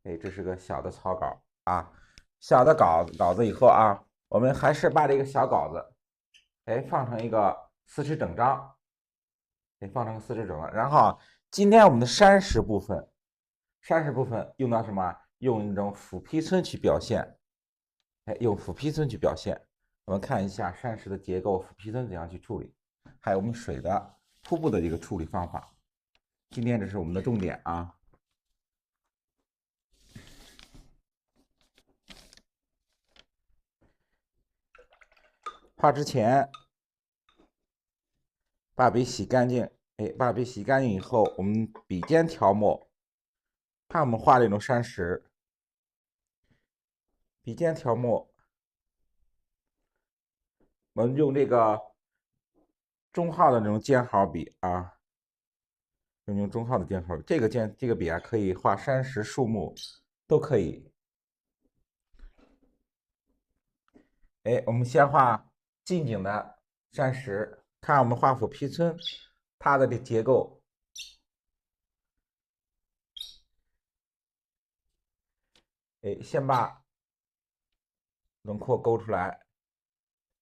哎，这是个小的草稿啊，小的稿子以后啊，我们还是把这个小稿子，哎，放成一个4尺整张，哎，放成4尺整张。然后啊，今天我们的山石部分，用到什么？用一种斧劈皴去表现，哎，用斧劈皴去表现。我们看一下山石的结构，斧劈皴怎样去处理，还有我们水的初步的一个处理方法。今天这是我们的重点啊。画之前，把笔洗干净。哎，把笔洗干净以后，我们笔尖调墨。看我们画这种山石，笔尖调墨，我们用这个中号的那种尖毫笔啊，用中号的尖毫笔。这个笔啊，可以画山石、树木，都可以。哎，我们先画近景的山石，看我们画斧劈皴，它的这结构。哎，先把轮廓勾出来。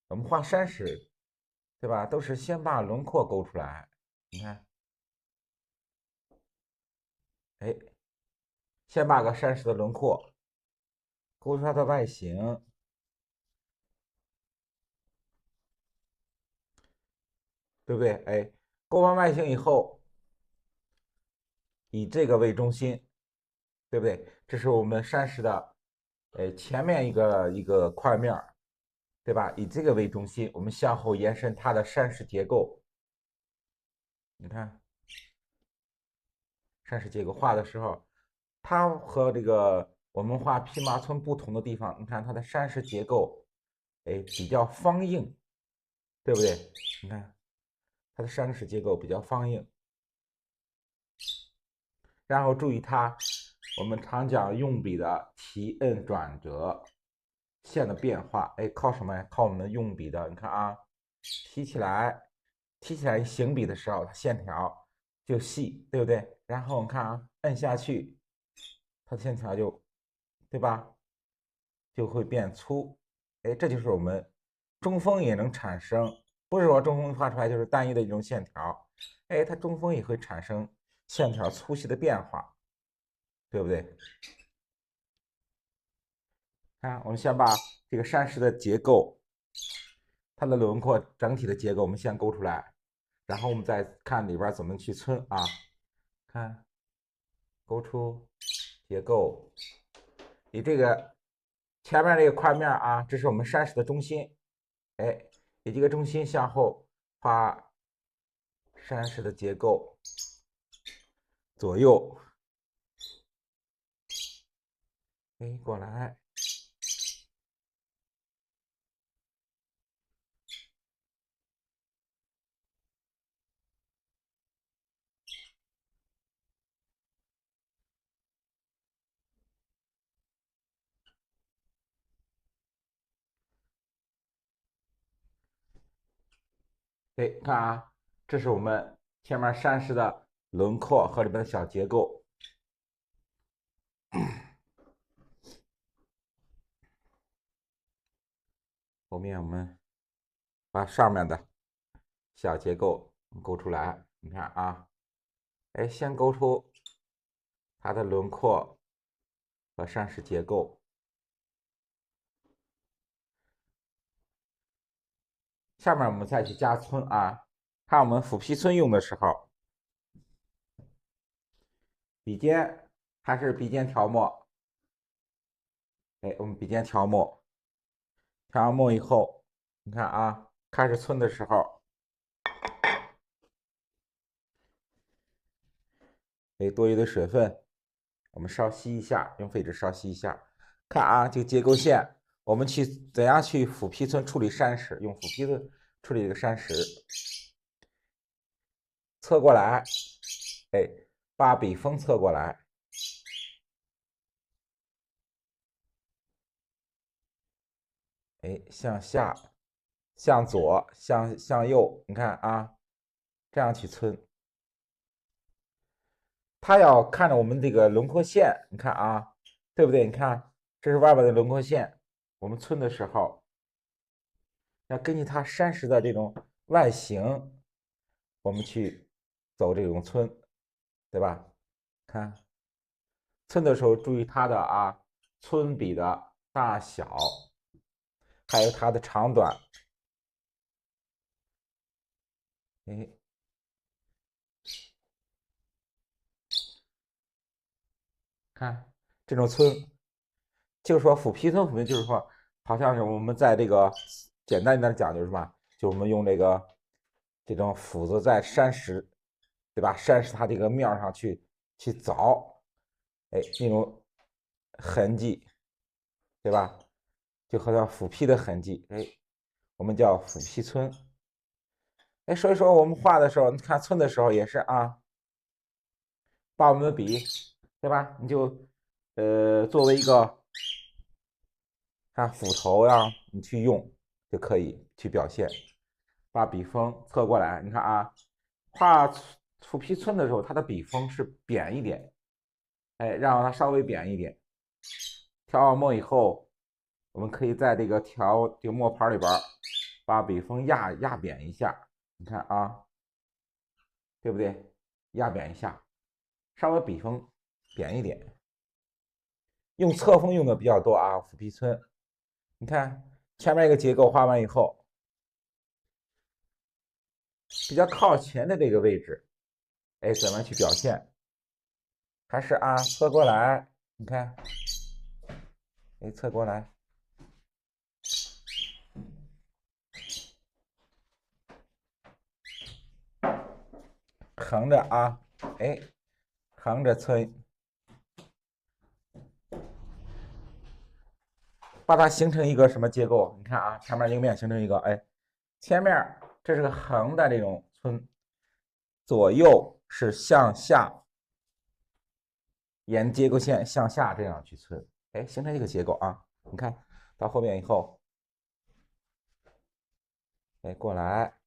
我们画山石，对吧？都是先把轮廓勾出来。你看，哎，先把个山石的轮廓勾出它的外形，对不对？哎，勾完外形以后，以这个为中心，对不对？这是我们山石的，前面一个块面，对吧？以这个为中心，我们向后延伸它的山石结构。你看，山石结构画的时候，它和这个我们画匹马村不同的地方，你看它的山石结构，哎，比较方硬，对不对？你看它的山石结构比较方硬。然后注意它，我们常讲用笔的提摁转折线的变化，哎，靠什么呀？靠我们的用笔的，你看啊，提起来，行笔的时候，它线条就细，对不对？然后我们看啊，摁下去，它的线条就，对吧？就会变粗，哎，这就是我们中锋也能产生，不是说中锋画出来就是单一的一种线条，哎，它中锋也会产生线条粗细的变化。对不对？看，我们先把这个山石的结构，它的轮廓整体的结构，我们先勾出来，然后我们再看里边怎么去皴啊。看，勾出结构，以这个前面这个块面啊，这是我们山石的中心，哎，以这个中心向后画山石的结构，左右，哎，过来。哎，看啊，这是我们前面山石的轮廓和里边的小结构。后面我们把上面的小结构勾出来，你看啊，哎，先勾出它的轮廓和山石结构，下面我们再去加皴啊。看我们斧劈皴用的时候，笔尖还是笔尖调墨，哎，我们笔尖调墨，调完墨以后，你看啊，开始皴的时候，哎，多余的水分我们稍吸一下，用废纸稍吸一下。看啊，这个结构线，我们去怎样去斧劈皴处理山石？用斧劈皴处理这个山石，侧过来，哎，把笔锋侧过来，哎，向下、向左、向右，你看啊，这样去皴。它要看着我们这个轮廓线，你看啊，对不对？你看，这是外边的轮廓线，我们皴的时候要根据它山石的这种外形，我们去走这种皴，对吧？看皴的时候注意它的皴笔的大小，还有它的长短。哎，看这种皴，就是说斧劈皴，就是说，好像是我们在这个简单一点讲，就是什么？就我们用这种斧子在山石，对吧？山石它这个面上去凿，哎，那种痕迹，对吧？就好像斧劈的痕迹，哎，我们叫斧劈皴。哎，所以说我们画的时候，你看皴的时候也是把我们的笔，对吧？你就作为一个斧头呀，你去用就可以去表现。把笔锋侧过来，你看画斧劈皴的时候，它的笔锋是扁一点，哎，让它稍微扁一点。调好墨以后，我们可以在这个墨盘里边把笔锋压扁一下，你看对不对？压扁一下，稍微笔锋扁一点。用侧锋用的比较多斧劈皴。你看前面一个结构画完以后，比较靠前的这个位置，哎，怎么去表现？还是侧过来，你看，哎，侧过来，横着哎，横着皴，把它形成一个什么结构？你看前面一个面形成一个，哎，前面这是个横的这种皴，左右是向下，沿结构线向下这样去皴，哎，形成一个结构你看到后面以后，哎，过来，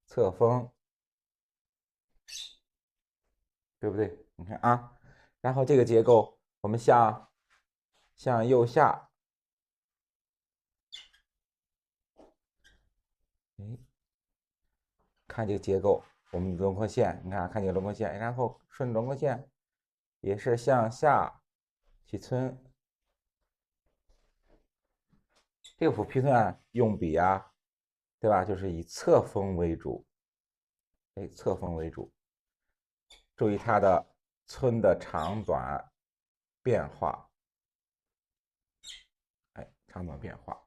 侧锋，对不对？你看然后这个结构我们向右下，哎，看这个结构，我们轮廓线，你看这个轮廓线，然后顺轮廓线也是向下去皴。这个斧劈皴用笔对吧？就是以侧锋为主，哎，侧锋为主，注意它的皴的长短变化，哎，长短变化。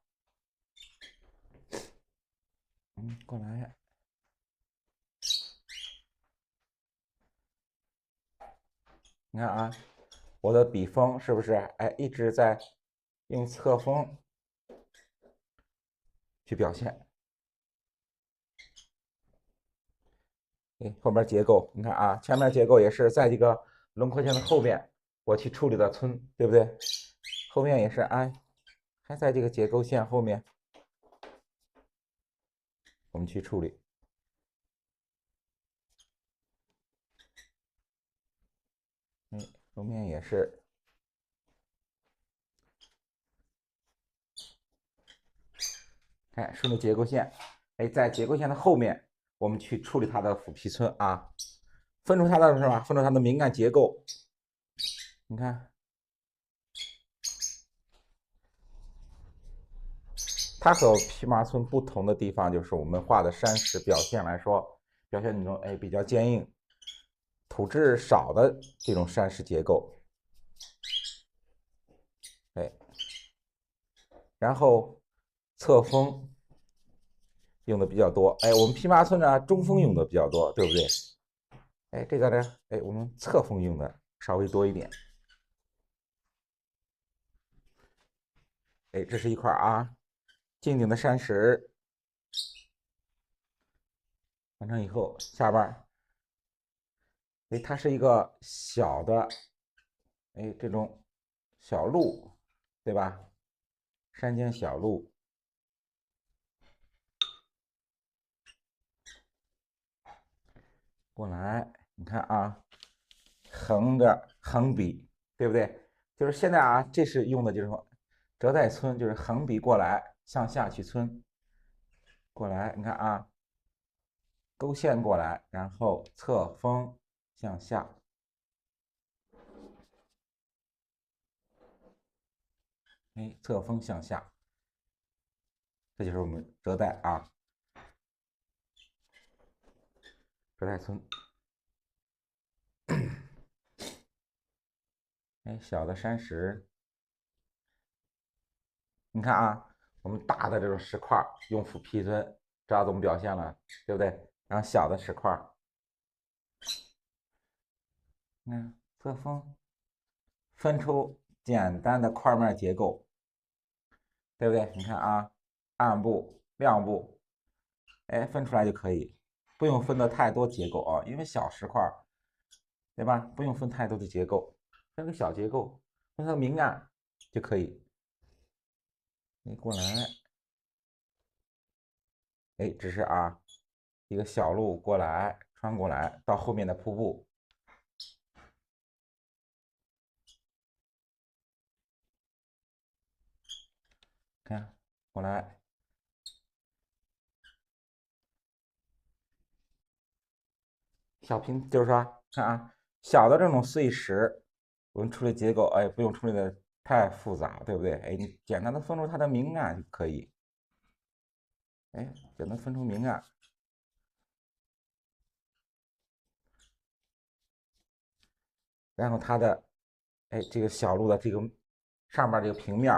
过来，你看我的笔锋是不是哎一直在用侧锋去表现？哎，后面结构，你看前面结构也是在这个轮廓线的后边，我去处理的皴，对不对？后面也是还在这个结构线后面，我们去处理。后面也是，哎，顺着结构线，哎，在结构线的后面，我们去处理它的斧劈皴分出它的是吧？分出它的敏感结构。你看，它和匹马皴不同的地方就是我们画的山石表现来说，表现那种比较坚硬、土质少的这种山石结构，哎，然后侧锋用的比较多，哎，我们匹马皴呢中锋用的比较多，对不对？哎，这个呢，哎，我们侧锋用的稍微多一点。哎，这是一块静静的山石，完成以后，下边哎，它是一个小的，哎，这种小路，对吧？山间小路，过来，你看横着横笔，对不对？就是现在啊，这是用的就是说折带皴，就是横笔过来向下去皴，过来，你看啊，勾线过来，然后侧锋向下，哎，侧锋向下，这就是我们折带啊，折带皴。哎，小的山石，你看啊，我们大的这种石块用斧劈皴，知道怎么表现了，对不对？然后小的石块，侧锋分出简单的块面结构，对不对？你看啊，暗部、亮部，哎，分出来就可以，不用分的太多结构啊，因为小石块，对吧？不用分太多的结构，分个小结构，分个明暗就可以。你过来，哎，只是啊，一个小路过来，穿过来到后面的瀑布，看过来，小平就是说，看啊，小的这种碎石，我们处理结构，哎，不用处理的太复杂，对不对？哎，你简单的分出它的明暗就可以，哎，简单分出明暗，然后它的，哎，这个小路的这个上面这个平面，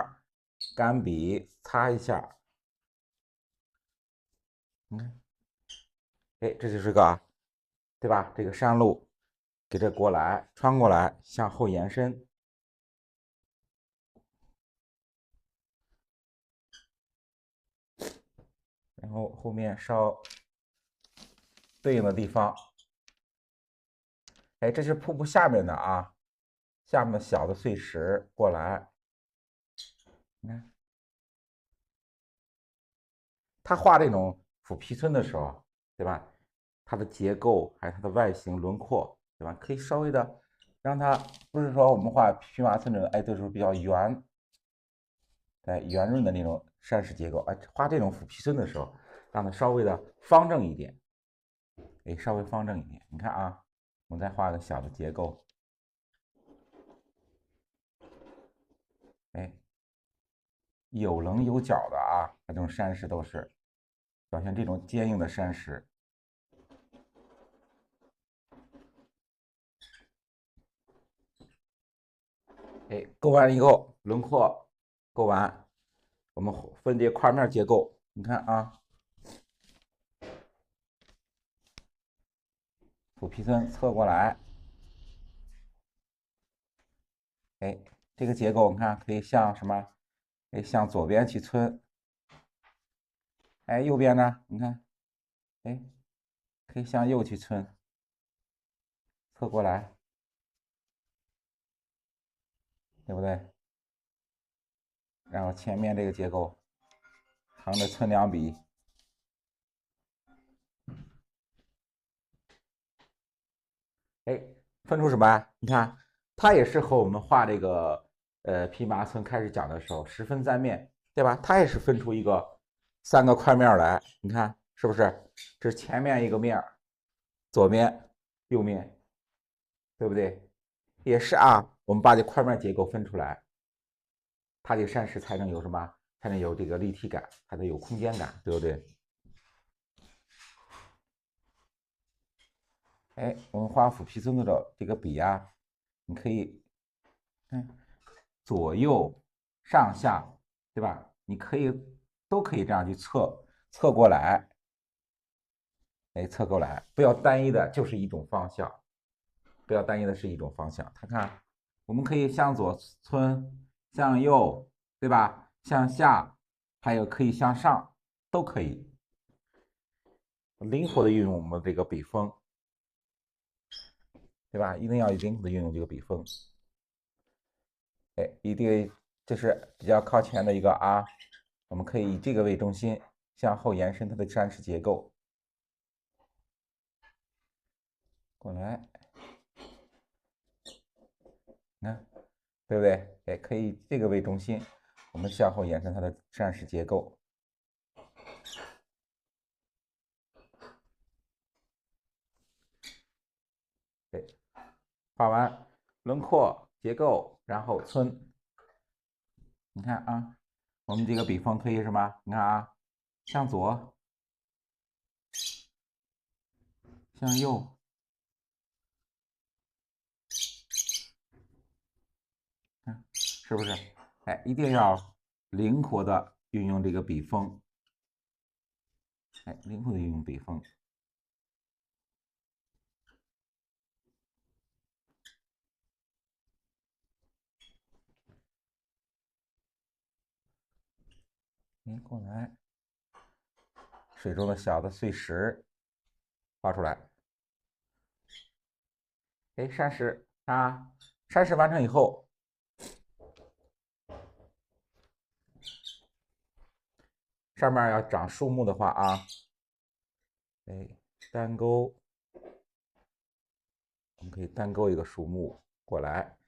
干笔擦一下，你看，哎，这就是个，对吧？这个山路，给这过来，穿过来，向后延伸。然后后面稍对应的地方，哎，这是瀑布下面的啊，下面的小的碎石过来，你看，他画这种斧劈皴的时候，对吧？它的结构还有它的外形轮廓，对吧？可以稍微的让它不是说我们画蓖麻皴这种，哎，都是比较圆，哎，圆润的那种山石结构，哎，画这种斧劈皴的时候，让它稍微的方正一点，哎，稍微方正一点。你看啊，我们再画个小的结构，哎，有棱有角的啊，这种山石都是表现这种坚硬的山石。哎，勾完以后，轮廓勾完，我们分解块面结构。你看啊，斧劈皴侧过来，哎，这个结构你看可以向什么？哎，向左边去皴。哎，右边呢？你看，哎，可以向右去皴，侧过来，对不对？然后前面这个结构，横着皴两笔，哎，分出什么？你看，它也是和我们画这个蓖麻皴开始讲的时候，十分三面，对吧？它也是分出一个三个块面来，你看是不是？这是前面一个面，左面、右面，对不对？也是啊，我们把这块面结构分出来，它这个山石才能有什么？才能有这个立体感，才能有空间感，对不对？哎，我们画斧劈皴的时候，这个笔啊，你可以看左右上下，对吧？你可以都可以这样去侧过来，哎，侧过来，不要单一的就是一种方向，不要单一的是一种方向。他看，我们可以向左皴，向右，对吧？向下，还有可以向上，都可以灵活的运用我们这个笔锋，对吧？一定要灵活的运用这个笔锋。哎，一定这是比较靠前的一个啊，我们可以以这个为中心向后延伸它的山石结构过来，你看，对不对？哎，可以这个为中心，我们向后延伸它的扇式结构。对，画完轮廓、结构，然后村。你看啊，我们这个笔锋可以什么？你看啊，向左，向右，看是不是？哎，一定要灵活的运用这个笔锋。哎，灵活的运用笔锋。哎，过来，水中的小的碎石画出来。哎，山石啊，山石完成以后，上面要长树木的话啊，哎，单钩，我们可以单钩一个树木过来，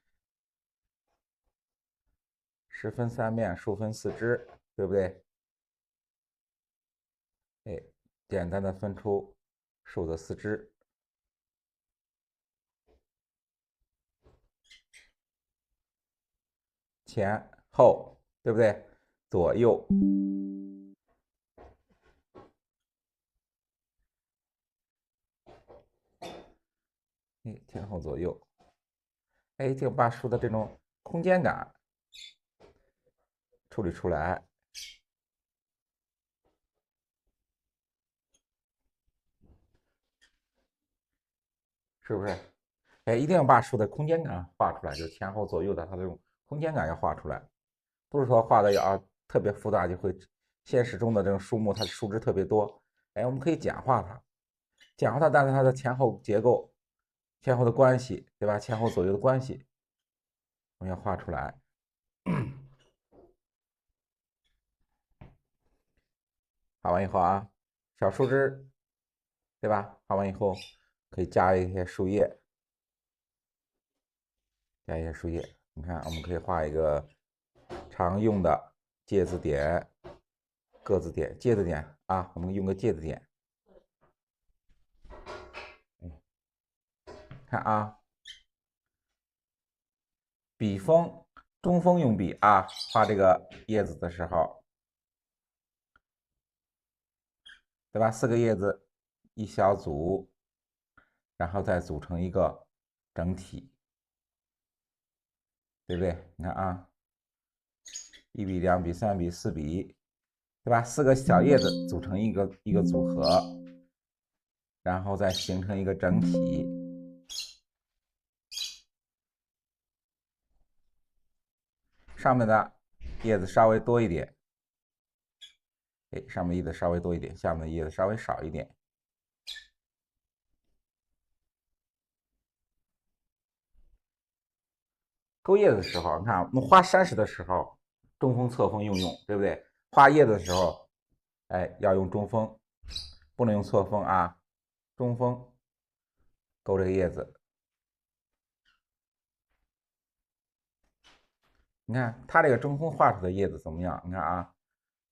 十分三面，树分四枝，对不对？哎，简单的分出树的四肢，前后，对不对？左右，哎，前后左右，哎，就把树的这种空间感处理出来，是不是？哎，一定要把树的空间感画出来，就前后左右的它这种空间感要画出来，不是说画的要特别复杂就会。现实中的这种树木，它树枝特别多，哎，我们可以简化它，简化它，但是它的前后结构、前后的关系，对吧？前后左右的关系，我们要画出来。画完以后啊，小树枝，对吧？画完以后可以加一些树叶，加一些树叶。你看，我们可以画一个常用的介字点、各字点、介字点啊，我们用个介字点。看啊，笔锋中锋用笔啊，画这个叶子的时候，对吧？四个叶子一小组，然后再组成一个整体，对不对？你看啊，一笔、两笔、三笔、四笔，对吧？四个小叶子组成一个组合，然后再形成一个整体。上面的叶子稍微多一点，哎，上面叶子稍微多一点，下面的叶子稍微少一点。勾叶子的时候，你看我们画山石的时候，中锋、侧锋用，对不对？画叶子的时候，哎，要用中锋，不能用侧锋啊。中锋勾这个叶子，你看它这个中锋画出的叶子怎么样？你看啊，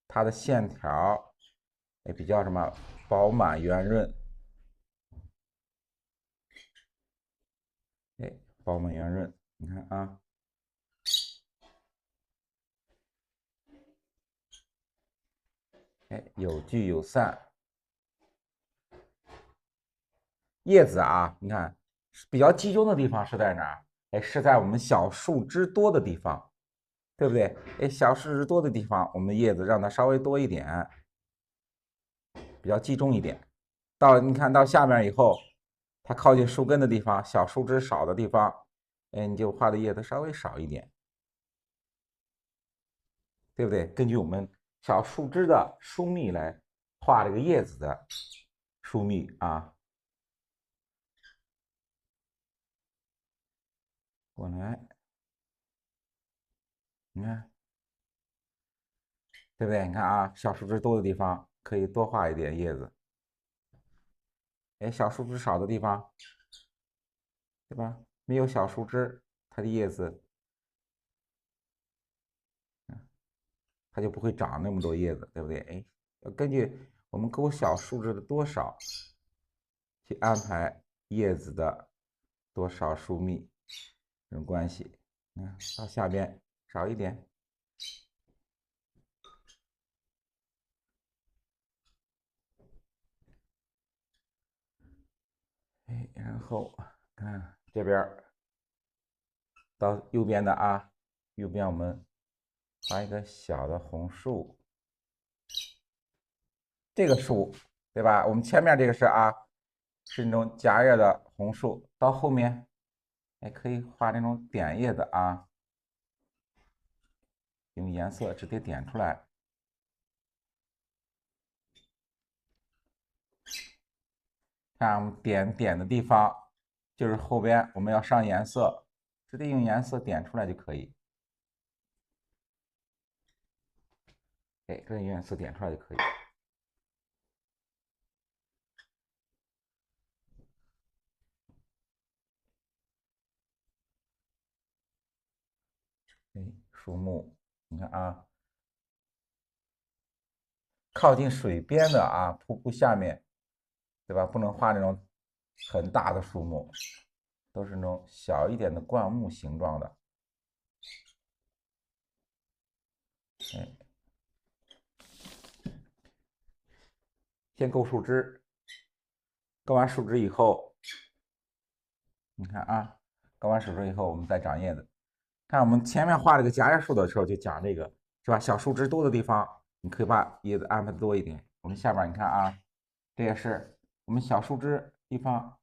它的线条也比较什么饱满圆润，哎，饱满圆润，你看啊，哎，有聚有散。叶子啊，你看比较集中的地方是在哪儿？哎，是在我们小树枝多的地方，对不对？哎，小树枝多的地方，我们叶子让它稍微多一点，比较集中一点。你看到下面以后，它靠近树根的地方，小树枝少的地方，哎，你就画的叶子稍微少一点，对不对？根据我们小树枝的疏密来画这个叶子的疏密啊。过来，你看，对不对？你看啊，小树枝多的地方可以多画一点叶子，哎，小树枝少的地方，对吧？没有小树枝，它的叶子，它就不会长那么多叶子，对不对？哎，要根据我们勾小树枝的多少去安排叶子的多少疏密这种关系。到下边少一点。哎，然后看这边到右边的啊，右边我们画一个小的红树，这个树对吧？我们前面这个是那种夹叶的红树，到后面也可以画那种点叶的啊，用颜色直接点出来。看我们点的地方，就是后边我们要上颜色，直接用颜色点出来就可以。哎，这用颜色点出来就可以。哎，树木，你看啊，靠近水边的啊，瀑布下面，对吧？不能画那种很大的树木，都是那种小一点的灌木形状的。哎，先勾树枝，勾完树枝以后，你看啊，勾完树枝以后，我们再长叶子。看我们前面画这个夹叶树的时候，就讲这个是吧？小树枝多的地方，你可以把叶子安排多一点。我们下边你看啊，这也是我们小树枝地方，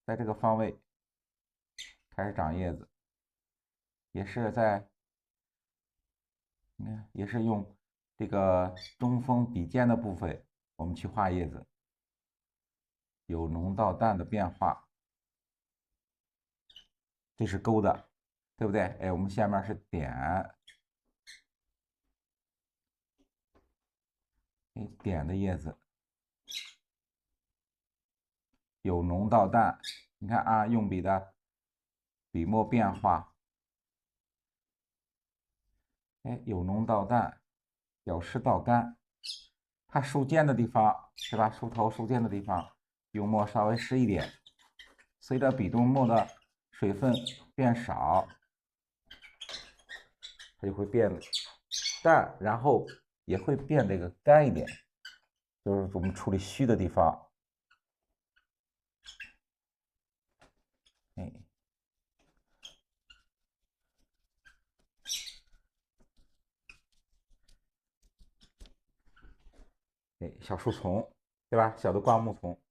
在这个方位开始长叶子，也是在，你看也是用这个中锋笔尖的部分，我们去画叶子，由浓到淡的变化，这是勾的，对不对？哎，我们下面是点，哎，点的叶子。由浓到淡，你看啊，用笔的笔墨变化，哎，由浓到淡，由湿到干。它树尖的地方是吧？树头、树尖的地方用墨稍微湿一点，随着笔中墨的水分变少，它就会变淡，然后也会变这个干一点，就是我们处理虚的地方，哎。哎，小树丛，对吧？小的灌木丛。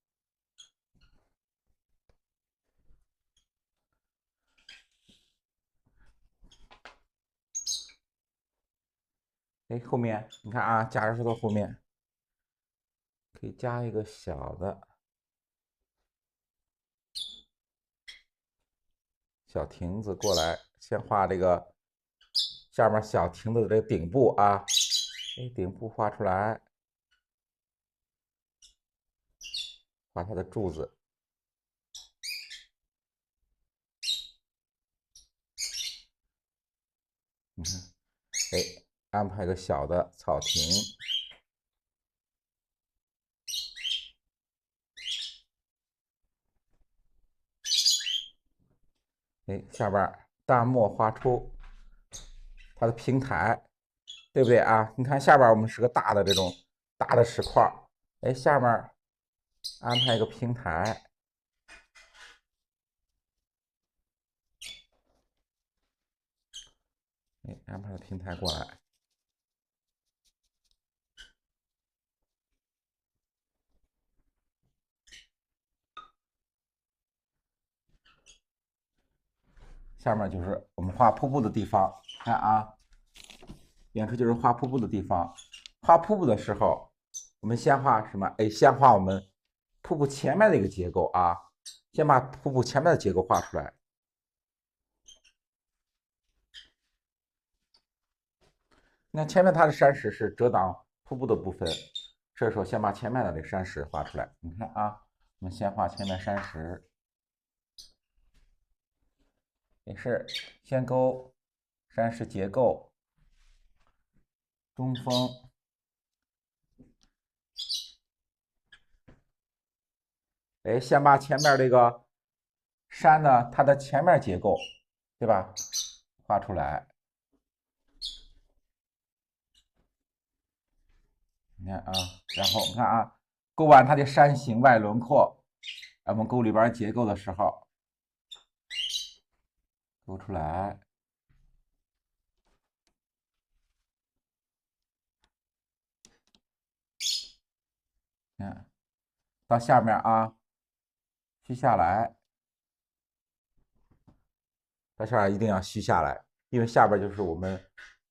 哎，后面你看啊，夹着石头后面可以加一个小的小亭子过来，先画这个下面小亭子的这个顶部啊，哎，顶部画出来，画它的柱子。你看，哎，安排个小的草亭。哎，下边淡墨画出它的平台，对不对啊？你看下边我们是个大的这种大的石块，哎，下面安排一个平台，哎，安排个平台过来。下面就是我们画瀑布的地方，看啊，远处就是画瀑布的地方。画瀑布的时候，我们先画什么？哎，先画我们瀑布前面的一个结构啊，先把瀑布前面的结构画出来。你看前面它的山石是遮挡瀑布的部分，这时候先把前面的这个山石画出来。你看啊，我们先画前面山石。也是先勾山石结构，中锋，哎，先把前面这个山呢，它的前面结构，对吧？画出来。你看啊，然后你看啊，勾完它的山形外轮廓，我们勾里边结构的时候，勾出来。看到下面啊，虚下来，到下面一定要虚下来，因为下边就是我们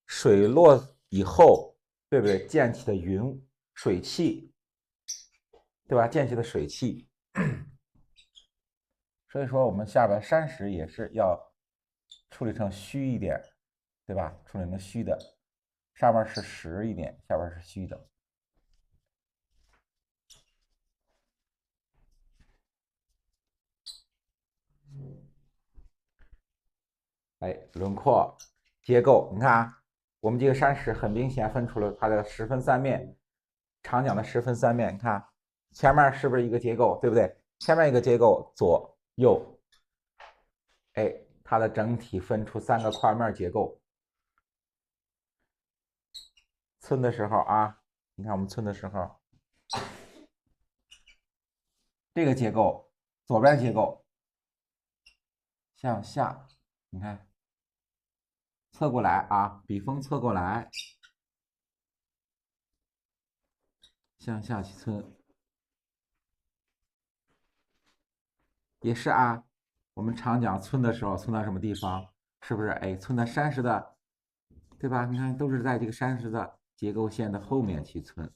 水落以后，对不对？溅起的云、水汽，对吧？溅起的水汽，所以说我们下边山石也是要处理成虚一点，对吧？处理成虚的，上面是实一点，下边是虚的。哎，轮廓结构，你看啊，我们这个山石很明显分出了它的十分三面，长讲的十分三面。你看前面是不是一个结构，对不对？前面一个结构，左右，哎，它的整体分出三个块面结构。寸的时候啊，你看我们寸的时候，这个结构，左边结构向下，你看侧过来啊，笔锋侧过来，向下去寸。也是啊，我们常讲寸的时候，寸到什么地方？是不是？哎，寸到山石的，对吧？你看，都是在这个山石的结构线的后面去寸，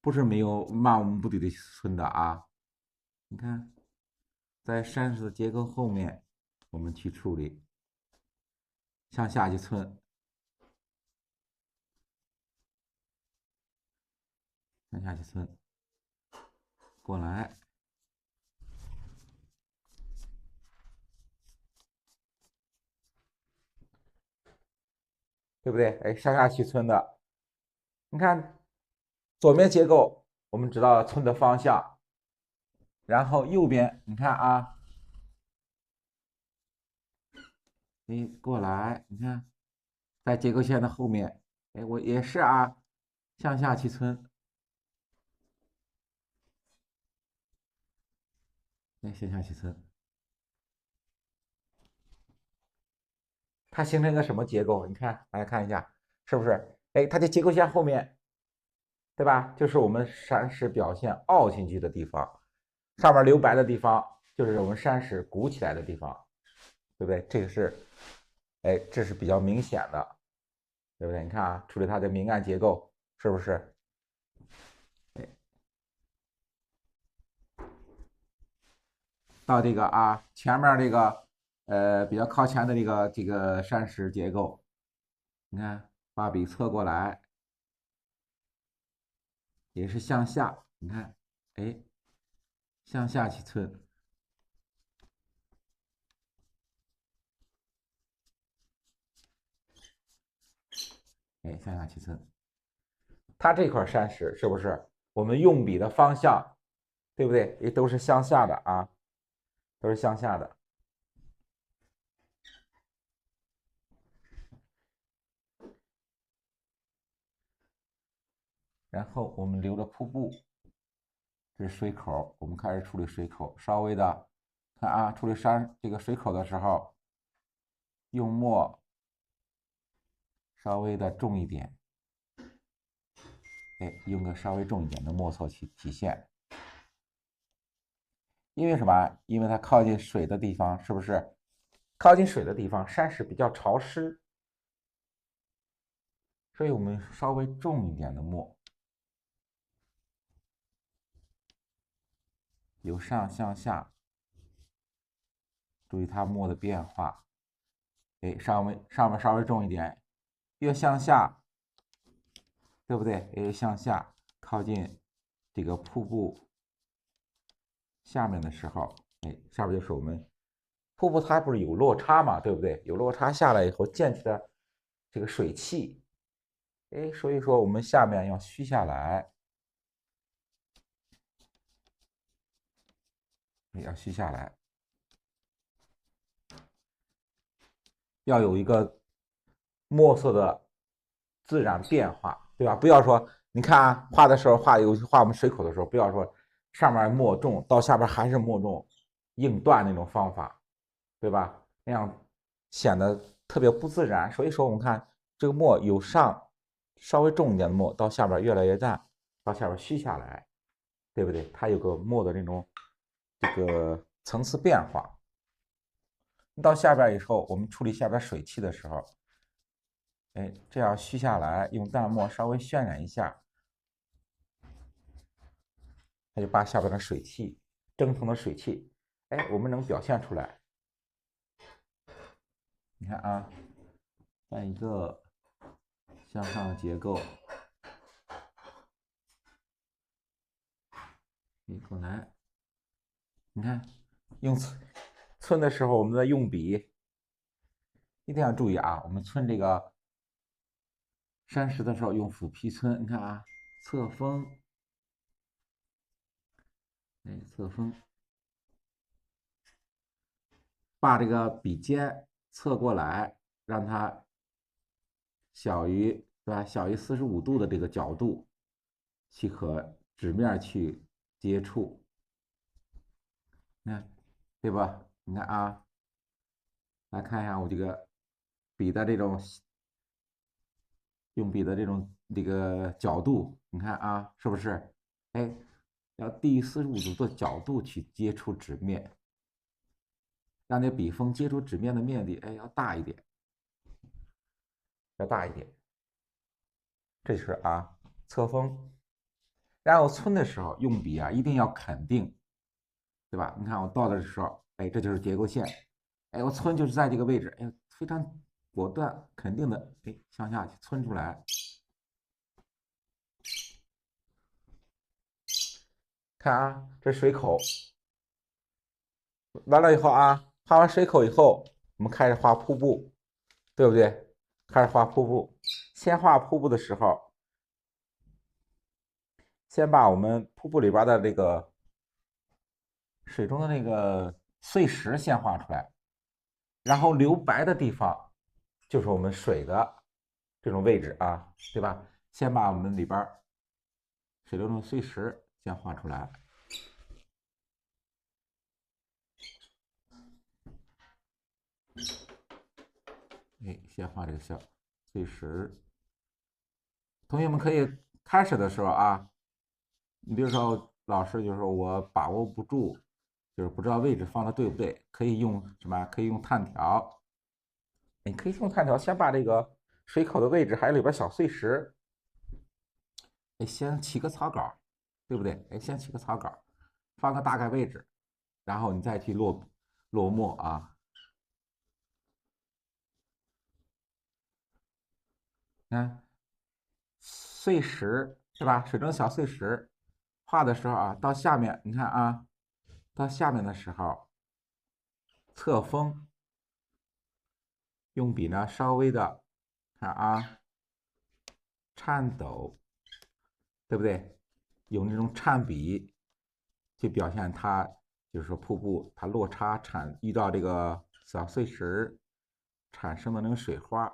不是没有漫无目的的寸的啊。你看，在山石的结构后面，我们去处理，向下去寸，向下去寸，过来，对不对？哎，向下去寸的，你看左边结构，我们知道寸的方向，然后右边，你看啊，你过来，你看，在结构线的后面，哎，我也是啊，向下去寸，哎，向下去寸，它形成一个什么结构？你看，大家看一下，是不是？哎，它的结构线后面，对吧？就是我们山石表现凹进去的地方，上面留白的地方，就是我们山石鼓起来的地方，对不对？这个是，哎，这是比较明显的，对不对？你看啊，处理它的明暗结构，是不是？到这个啊前面这个比较靠前的这个山石结构，你看把笔侧过来，也是向下，你看，哎，向下去寸，哎，向下去寸。它这块山石是不是我们用笔的方向，对不对？也都是向下的啊，都是向下的。然后我们留着瀑布，这是水口，我们开始处理水口，稍微的看啊，处理山这个水口的时候，用墨稍微的重一点，哎，用个稍微重一点的墨色去体现。因为什么？因为它靠近水的地方，是不是？靠近水的地方，山石比较潮湿，所以我们稍微重一点的墨，由上向下，注意它墨的变化。哎，上面稍微重一点，越向下，对不对？越向下靠近这个瀑布下面的时候，哎，下边就是我们瀑布它不是有落差嘛，对不对？有落差下来以后溅起的这个水汽，哎，所以说我们下面要虚下来，要虚下来，要有一个墨色的自然变化，对吧？不要说你看啊，画的时候尤其画我们水口的时候，不要说上面墨重，到下边还是墨重，硬断那种方法，对吧？那样显得特别不自然。所以说，我们看这个墨由上稍微重一点的墨，到下边越来越淡，到下边虚下来，对不对？它有个墨的这种这个层次变化。到下边以后，我们处理下边水汽的时候，哎，这样虚下来，用淡墨稍微渲染一下，它就把下边的水汽蒸腾的水汽，哎，我们能表现出来。你看啊，在一个向上的结构，你过来，你看用皴的时候，我们的用笔一定要注意啊，我们皴这个山石的时候用斧劈皴，你看啊，侧锋，哎，侧锋，把这个笔尖侧过来，让它小于对吧？小于45度的这个角度，去和纸面去接触，看对吧？你看啊，来看一下我这个笔的这种用笔的这个角度，你看啊，是不是？哎，要低于45度的角度去接触纸面，让那笔锋接触纸面的面积，哎，要大一点，要大一点。这就是啊，侧锋。然后皴的时候用笔啊，一定要肯定，对吧？你看我到的时候，哎，这就是结构线，哎，我皴就是在这个位置，哎，非常果断肯定的，哎，向下去皴出来。看啊，这水口完了以后啊，画完水口以后，我们开始画瀑布，对不对？开始画瀑布，先画瀑布的时候，先把我们瀑布里边的这个水中的那个碎石先画出来，然后留白的地方就是我们水的这种位置啊，对吧？先把我们里边水流中的碎石先画出来。哎，先画这个小碎石。同学们可以开始的时候啊，你比如说老师就说我把握不住，就是不知道位置放的对不对，可以用什么？可以用炭条。你可以用炭条先把这个水口的位置还有里边小碎石，哎，先起个草稿，对不对？哎，先起个草稿，放个大概位置，然后你再去落墨啊。看碎石是吧？水中小碎石画的时候啊，到下面你看啊，到下面的时候，侧锋用笔呢稍微的看啊颤抖，对不对？有那种颤笔去表现它，就是说瀑布它落差遇到这个小碎石产生的那种水花。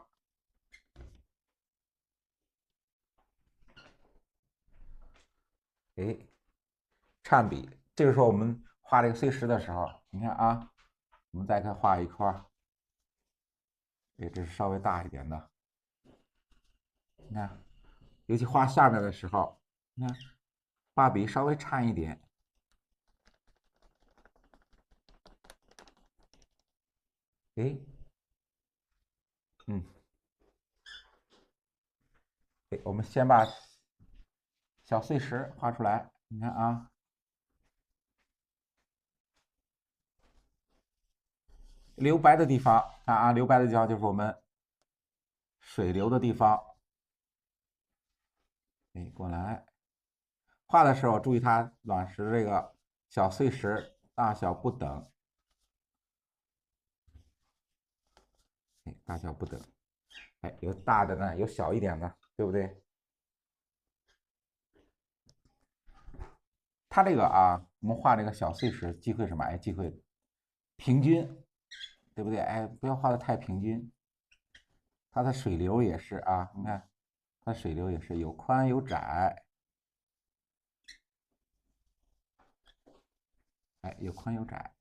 哎，颤笔，这个时候我们画这个碎石的时候，你看啊，我们再看画一块，哎，这是稍微大一点的，你看，尤其画下面的时候，你看画笔稍微颤一点，哎，嗯，哎，我们先把小碎石画出来，你看啊，留白的地方，看啊，留白的地方就是我们水流的地方，哎，过来，画的时候注意它卵石这个小碎石大小不等，哎，大小不等。哎，有大的呢，有小一点的，对不对？它这个啊，我们画这个小碎石，忌讳什么？哎，忌讳平均，对不对？哎，不要画的太平均。它的水流也是啊，你看，它水流也是有宽有窄，哎，有宽有窄。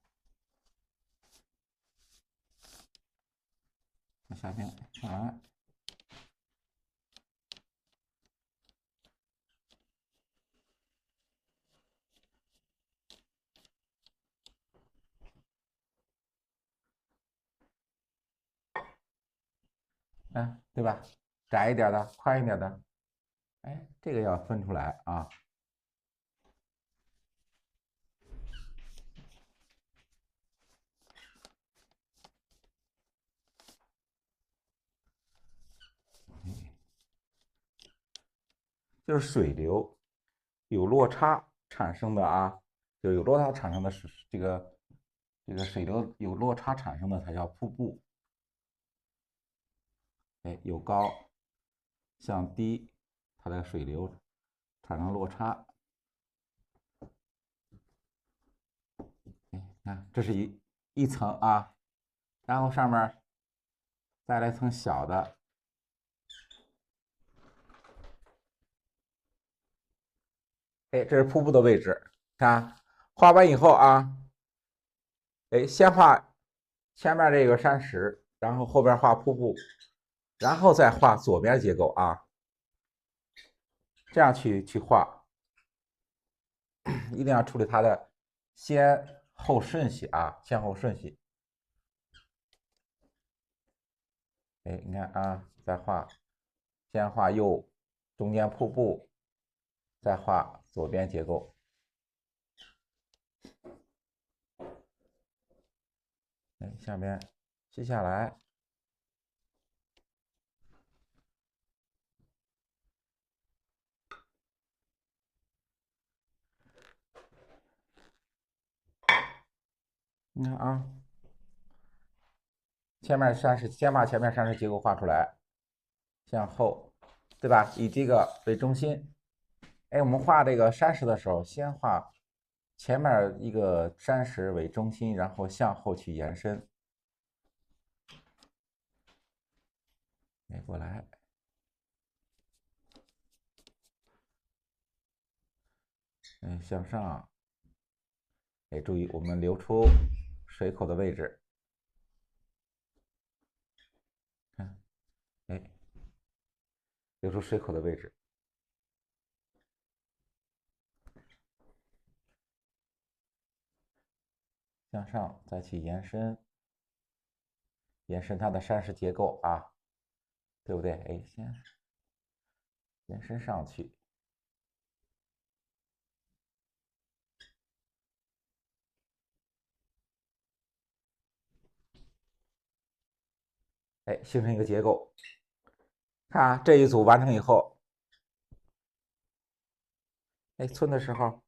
那下面看完。嗯，对吧？窄一点的，宽一点的，哎，这个要分出来啊。就是水流有落差产生的啊，就有落差产生的是这个水流有落差产生的，它叫瀑布。哎，有高向低，它的水流产生落差。哎，看这是一层啊，然后上面再来一层小的。哎，这是瀑布的位置，看画完以后啊，哎，先画前面这个山石，然后后边画瀑布，然后再画左边结构啊，这样去画，一定要处理它的先后顺序啊，先后顺序。哎，你看啊，再画，先画右中间瀑布，再画左边结构。哎，下边接下来，你看啊，前面山石先把前面山石结构画出来，向后，对吧？以这个为中心。哎，我们画这个山石的时候，先画前面一个山石为中心，然后向后去延伸。哎，过来，哎，向上。哎，注意我们留出水口的位置。看，哎，留出水口的位置。向上再去延伸，延伸它的山石结构啊，对不对？哎，先延伸上去。哎，形成一个结构。看啊，这一组完成以后，哎，寸的时候，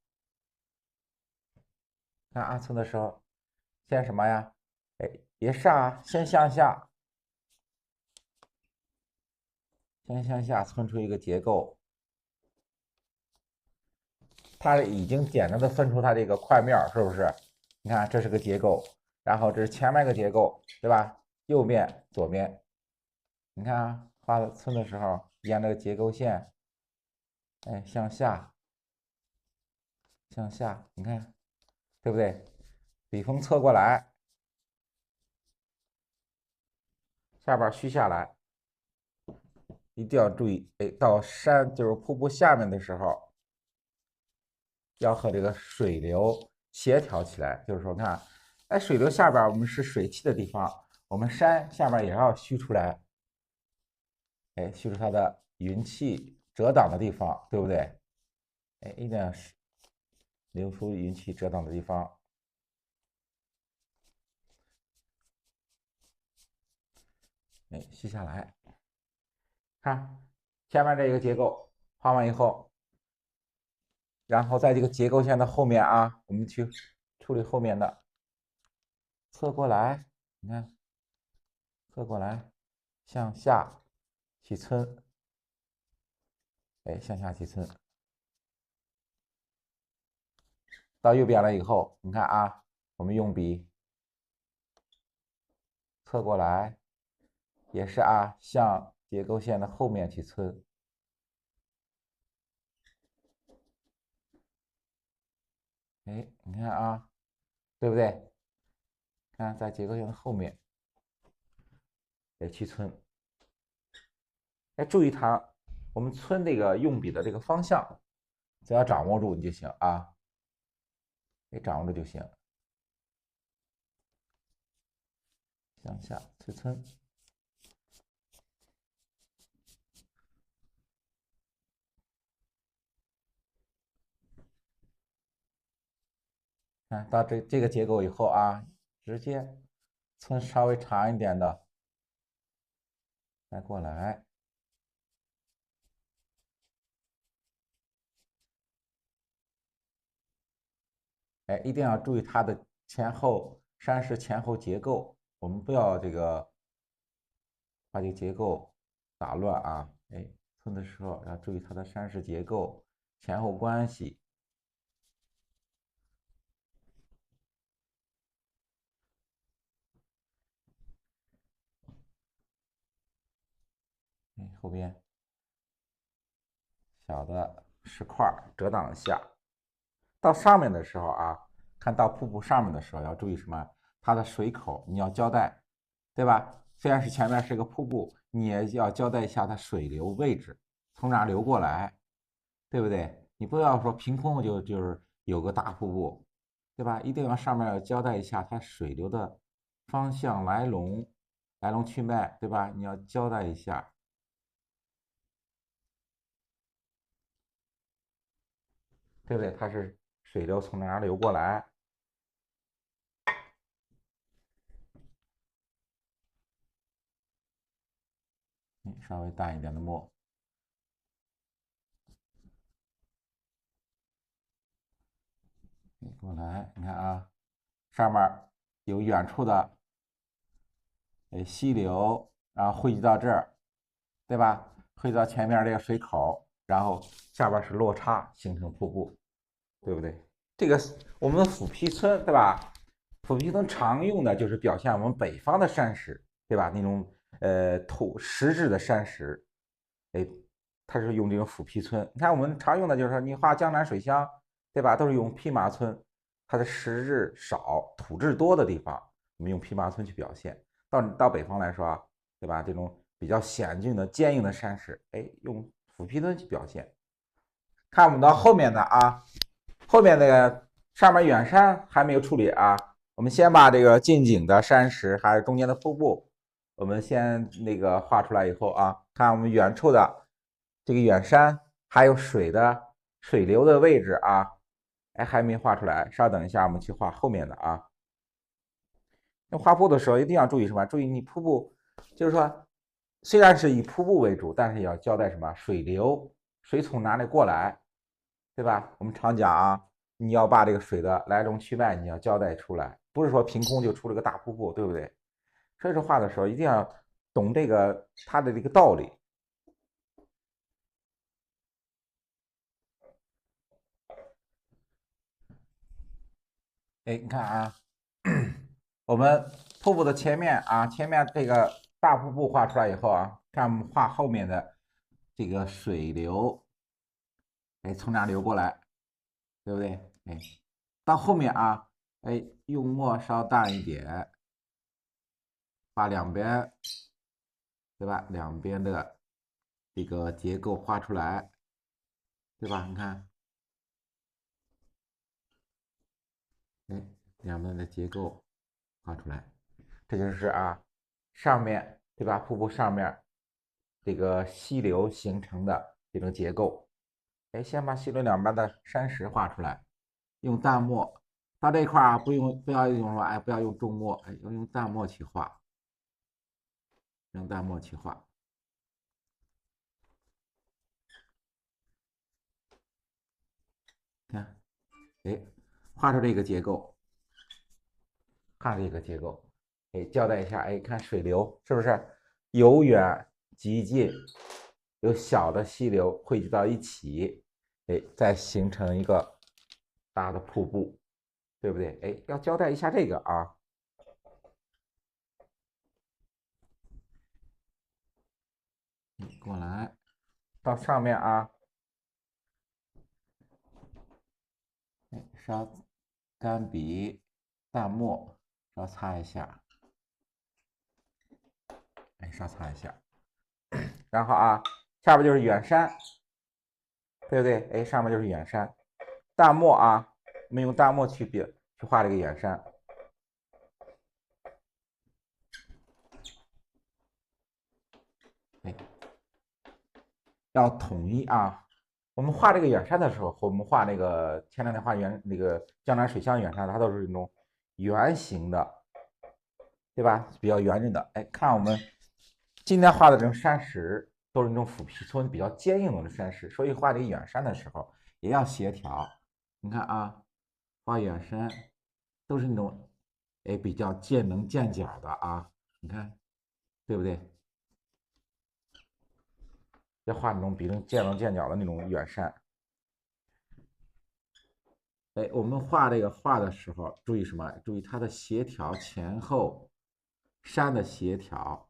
看啊，寸的时候，先什么呀？哎，别上啊，先向下，先向下寸出一个结构。它已经简单的分出它这个块面，是不是？你看，这是个结构，然后这是前面一个结构，对吧？右面、左面，你看啊，画寸的时候，沿这个结构线，哎，向下，向下，你看，对不对？笔锋侧过来，下边虚下来，一定要注意，哎，到山就是瀑布下面的时候，要和这个水流协调起来。就是说，看，哎，水流下边我们是水汽的地方，我们山下边也要虚出来，哎，虚出它的云气遮挡的地方，对不对？哎，一定要留出云气遮挡的地方。哎，虚下来，看下面这个结构画完以后，然后在这个结构线的后面啊，我们去处理后面的侧过来，你看侧过来，向下起村，哎，向下起村。到右边了以后，你看啊，我们用笔侧过来，也是啊，向结构线的后面去村。哎，你看啊，对不对？看在结构线的后面，哎，去村。哎，注意它，我们村这个用笔的这个方向，只要掌握住你就行啊，哎，掌握住就行。向下去村。看到这个结构以后啊，直接村稍微长一点的，再过来。哎，一定要注意它的前后山石前后结构，我们不要这个把这个结构打乱啊。哎，村的时候要注意它的山石结构前后关系。哎，后边小的石块遮挡一下。到上面的时候啊，看到瀑布上面的时候要注意什么？它的水口你要交代，对吧？虽然是前面是一个瀑布，你也要交代一下它水流位置，从哪流过来，对不对？你不要说凭空就是有个大瀑布，对吧？一定要上面要交代一下它水流的方向、来龙去脉，对吧？你要交代一下，对不对？它是水流从哪流过来？稍微淡一点的墨。过来，你看啊，上面有远处的溪流，然后汇集到这儿，对吧？汇集到前面这个水口，然后下边是落差，形成瀑布，对不对？这个我们的斧劈村，对吧？斧劈村常用的就是表现我们北方的山石，对吧？那种实质的山石，哎，它是用这种斧劈村。你看我们常用的就是说，你画江南水乡，对吧？都是用披麻村，它的实质少、土质多的地方，我们用披麻村去表现。到北方来说啊，对吧？这种比较险峻的、坚硬的山石，哎，用斧劈村去表现。看我们到后面的啊，后面那个上面远山还没有处理啊，我们先把这个近景的山石还是中间的瀑布，我们先那个画出来以后啊，看我们远处的这个远山还有水流的位置啊，哎还没画出来，稍等一下，我们去画后面的啊。那画布的时候一定要注意什么？注意你瀑布，就是说虽然是以瀑布为主，但是也要交代什么水流，水从哪里过来，对吧？我们常讲啊，你要把这个水的来龙去脉你要交代出来，不是说凭空就出了个大瀑布，对不对？所以说画的时候一定要懂这个它的这个道理。哎，你看啊，我们瀑布的前面啊，前面这个大瀑布画出来以后啊，看我们画后面的这个水流，哎，从哪流过来，对不对？哎，到后面啊，哎，用墨稍淡一点，把两边，对吧？两边的这个结构画出来，对吧？你看，哎，两边的结构画出来，这就是啊，上面对吧？瀑布上面这个溪流形成的这种结构。哎，先把溪流两边的山石画出来，用淡墨。到这一块啊，不要用什么，哎，不要用重墨，哎，要用淡墨去画，用淡墨去画。看，哎，画出这个结构，看这个结构，哎，交代一下，哎，看水流是不是由远及近，有小的溪流汇集到一起，哎，再形成一个大的瀑布，对不对？哎，要交代一下这个啊。过来到上面啊，烧干笔、淡墨，稍擦一下，哎，稍擦一下。然后啊，下边就是远山，对不对？哎，上面就是远山。淡墨啊，我们用淡墨去画这个远山。哎，要统一啊。我们画这个远山的时候，和我们画那个前两天画那个江南水乡远山，它都是那种圆形的，对吧？比较圆润的。哎，看我们今天画的这种山石，都是那种腐皮村比较坚硬的山石，所以画这个远山的时候也要协调。你看啊，画远山都是那种哎比较见棱见角的啊，你看对不对？要画那种比较见棱见角的那种远山。哎，我们画这个画的时候，注意什么？注意它的协调前后，山的协调。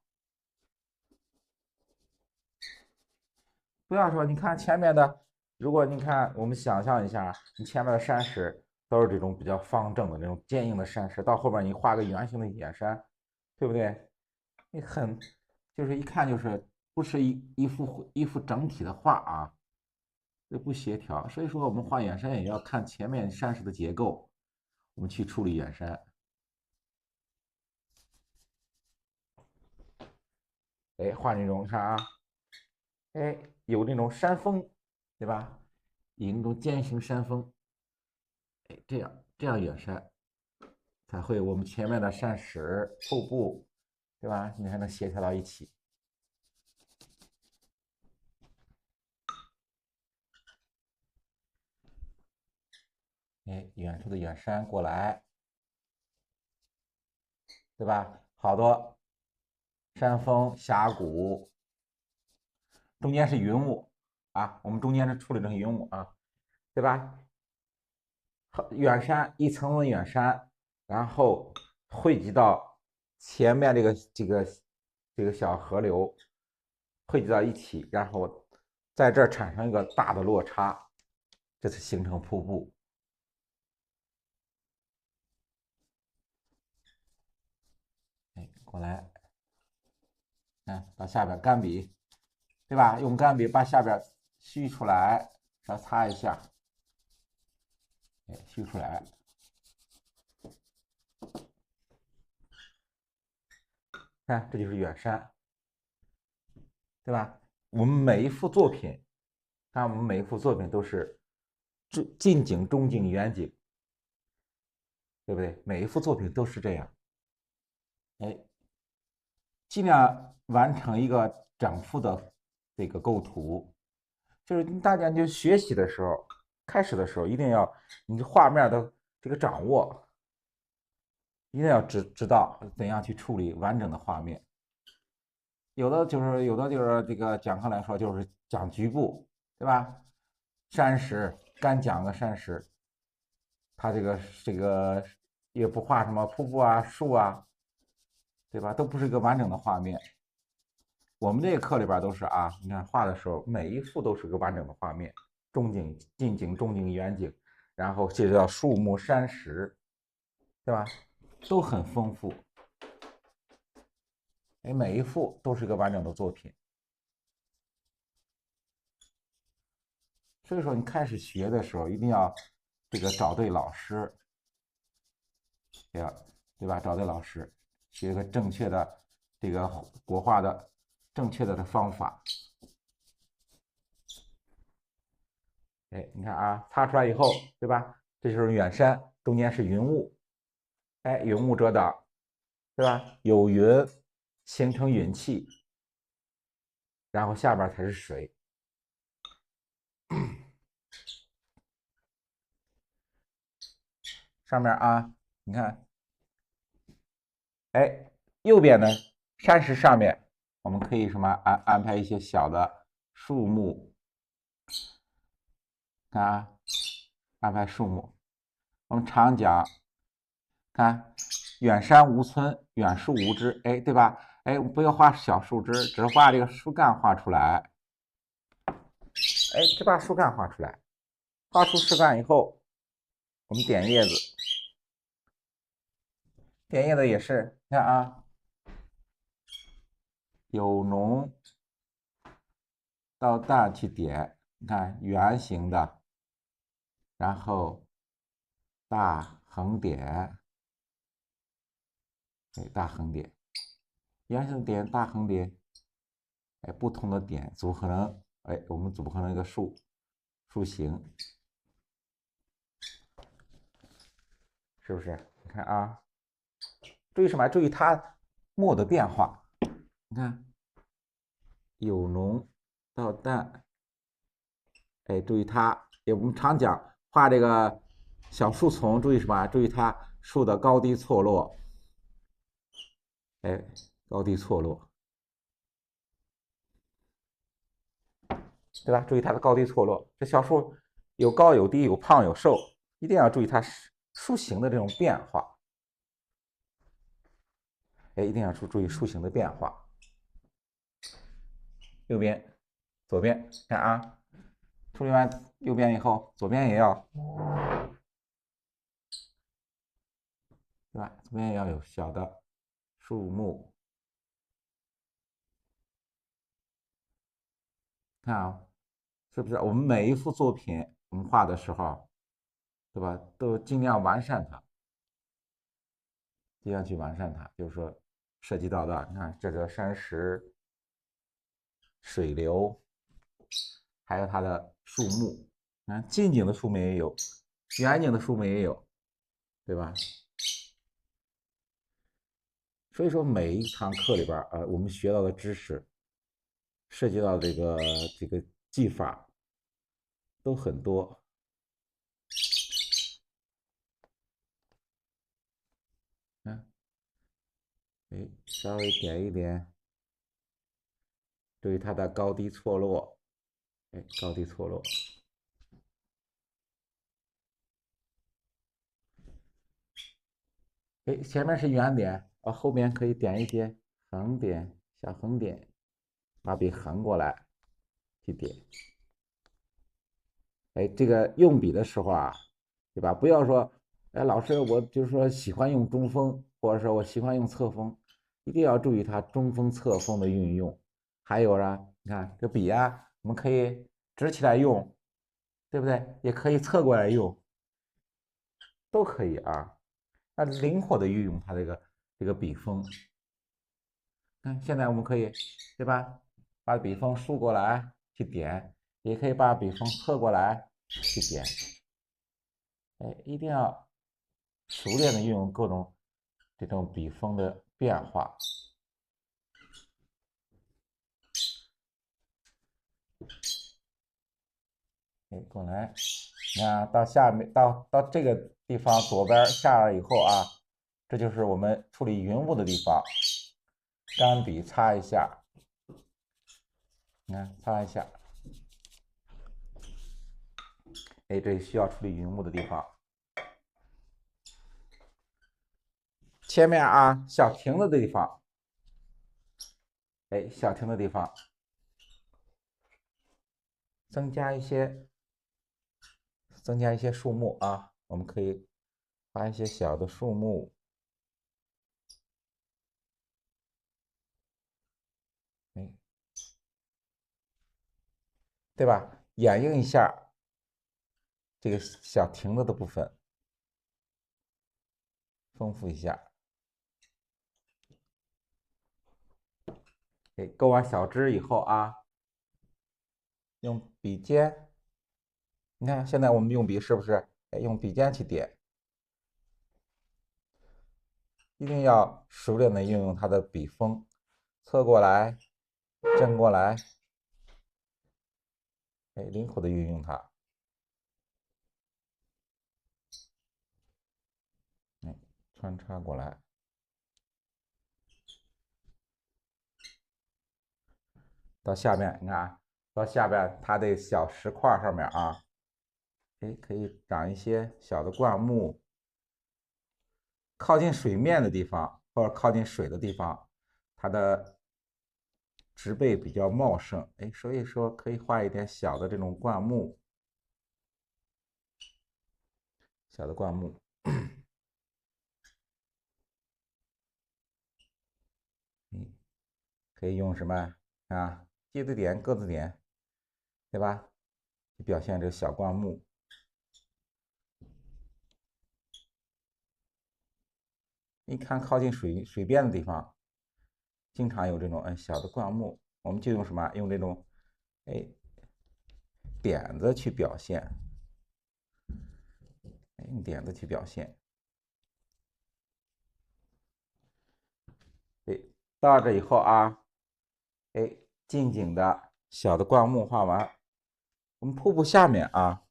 不要说，你看前面的，如果你看，我们想象一下，你前面的山石都是这种比较方正的那种坚硬的山石，到后边你画个圆形的远山，对不对？你很，就是一看就是不是一幅整体的画啊，这不协调。所以说，我们画远山也要看前面山石的结构，我们去处理远山。哎，画那种，看啊。哎，有那种山峰，对吧？有那种尖形山峰，哎，这样远山才会我们前面的山石、瀑布，对吧？你还能协调到一起。哎，远处的远山过来，对吧？好多山峰、峡谷，中间是云雾啊，我们中间是处理的云雾啊，对吧？远山一层层远山，然后汇集到前面这个小河流，汇集到一起，然后在这儿产生一个大的落差，这才形成瀑布。哎，过来，到下边干笔，对吧？用干笔把下边虚出来，稍擦一下，哎，虚出来。看，这就是远山，对吧？我们每一幅作品，看我们每一幅作品都是近景、中景、远景，对不对？每一幅作品都是这样，哎，尽量完成一个整幅的这个构图。就是大家就学习的时候，开始的时候一定要你画面的这个掌握，一定要知道怎样去处理完整的画面。有的就是这个讲课来说就是讲局部，对吧？山石干讲个山石，它这个也不画什么瀑布啊、树啊，对吧？都不是一个完整的画面。我们这个课里边都是啊，你看画的时候每一幅都是个完整的画面，中景、近景、中景、远景，然后这叫树木、山石，对吧？都很丰富，哎，每一幅都是个完整的作品。所以说，你开始学的时候一定要这个找对老师，对吧？找对老师，学一个正确的这个国画的正确的方法。哎，你看啊，擦出来以后，对吧？这就是远山，中间是云雾，哎，云雾遮挡，对吧？有云形成云气，然后下边才是水。上面啊，你看，哎，右边呢，山石上面我们可以什么安排一些小的树木，看啊，安排树木。我们常讲，看远山无村，远树无枝，哎，对吧？哎，不要画小树枝，只画这个树干画出来。哎，只把树干画出来。画出树干以后，我们点叶子，点叶子也是，你看啊，由浓到淡去点，你看圆形的，然后大横点，哎，大横点，圆形点，大横点，哎，不同的点组合成，哎，我们组合成一个树形，是不是？你看啊，注意什么？注意它墨的变化，你看由浓到淡，哎，注意它，我们常讲画这个小树丛，注意什么？注意它树的高低错落，哎，高低错落，对吧？注意它的高低错落。这小树有高有低，有胖有瘦，一定要注意它树形的这种变化。哎，一定要注意树形的变化。右边、左边，看啊，处理完右边以后，左边也要，对吧？左边也要有小的树木。看啊，是不是？我们每一幅作品我们画的时候，对吧？都尽量完善它，尽量去完善它。就是说，涉及到的，你看这个山石、水流，还有它的树木，你看近景的树木也有，远景的树木也有，对吧？所以说每一堂课里边我们学到的知识，涉及到这个技法都很多。嗯，哎，稍微点一点，注意它的高低错落，哎，高低错落。哎，前面是圆点，后面可以点一些横点、小横点，把笔横过来去点。哎，这个用笔的时候啊，对吧？不要说，哎，老师，我就是说喜欢用中锋，或者说我喜欢用侧锋，一定要注意它中锋、侧锋的运用。还有呢，你看这笔啊，我们可以直起来用，对不对？也可以侧过来用，都可以啊。那灵活的运用它这个笔锋。看，现在我们可以，对吧？把笔锋竖过来去点，也可以把笔锋侧过来去点。哎，一定要熟练的运用各种这种笔锋的变化。哎，过来，你看到下面到这个地方左边下来以后啊，这就是我们处理云雾的地方。干笔擦一下，你看擦一下。哎，这需要处理云雾的地方。前面啊，小亭子的地方，哎，小亭的地方，增加一些树木啊，我们可以画一些小的树木，哎，对吧？掩映一下这个小亭子的部分，丰富一下。哎，勾完小枝以后啊，用笔尖，你看现在我们用笔是不是？哎，用笔尖去点，一定要熟练的运用它的笔锋，侧过来，正过来，哎，灵活的运用它，哎，穿插过来。到下边，你看啊，到下边它的小石块上面啊，哎，可以长一些小的灌木。靠近水面的地方或者靠近水的地方，它的植被比较茂盛，哎，所以说可以画一点小的这种灌木，小的灌木。嗯，可以用什么啊？芥子点、鸽子点，对吧？表现这个小灌木。一看靠近水边的地方，经常有这种小的灌木，我们就用什么？用这种哎点子去表现，用点子去表现。哎，到这以后啊，哎，近景的小的灌木画完，我们瀑布下面啊，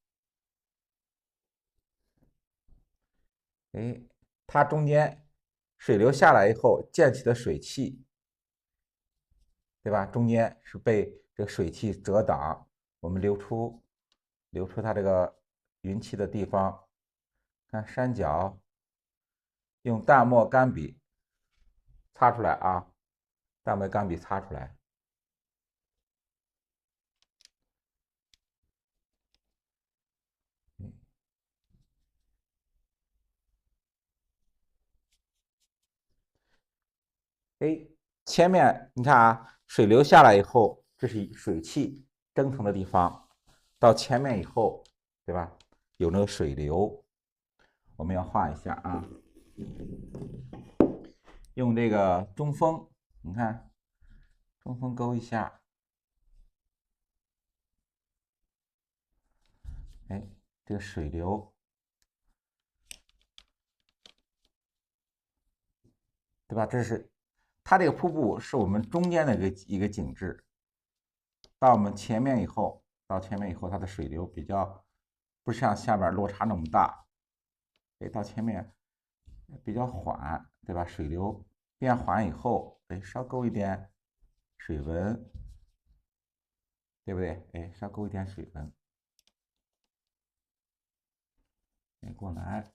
哎，它中间水流下来以后溅起的水汽，对吧？中间是被这个水汽遮挡，我们留出它这个云气的地方。看山脚，用淡墨干笔擦出来啊，淡墨干笔擦出来。哎，前面你看啊，水流下来以后，这是水汽蒸腾的地方，到前面以后，对吧？有那个水流，我们要画一下啊。用这个中锋，你看，中锋勾一下，哎，这个水流，对吧？这是它这个瀑布是我们中间的一个景致，到我们前面以后，它的水流比较不像下边落差那么大，哎，到前面比较缓，对吧？水流变缓以后，哎，稍勾一点水纹，对不对？哎，稍勾一点水纹，哎，过来，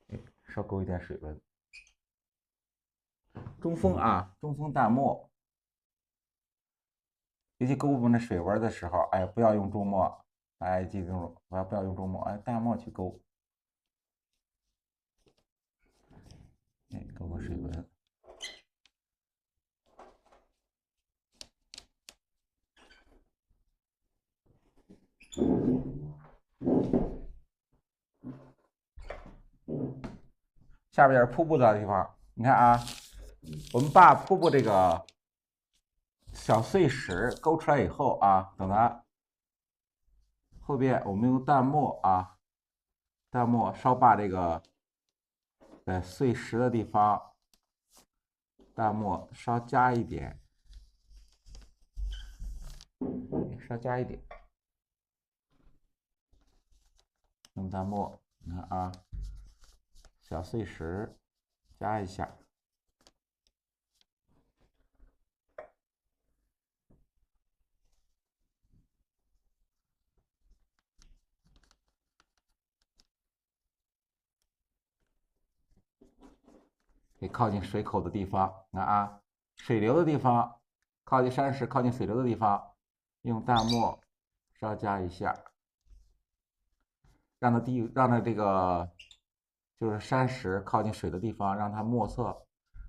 哎，稍勾一点水纹。中锋啊，中锋淡墨，尤其勾我们的水纹的时候，哎，不要用中墨，哎，记住，不要用中墨，哎，淡墨去勾，哎，勾个水纹。下边瀑布的地方，你看啊，我们把瀑布这个小碎石勾出来以后啊，等它后边我们用淡墨啊，淡墨稍把这个碎石的地方，淡墨稍加一点，稍加一点，用淡墨，你看啊，小碎石加一下。可以靠近水口的地方，看啊，水流的地方，靠近山石、靠近水流的地方，用淡墨稍加一下，让它这个就是山石靠近水的地方，让它墨色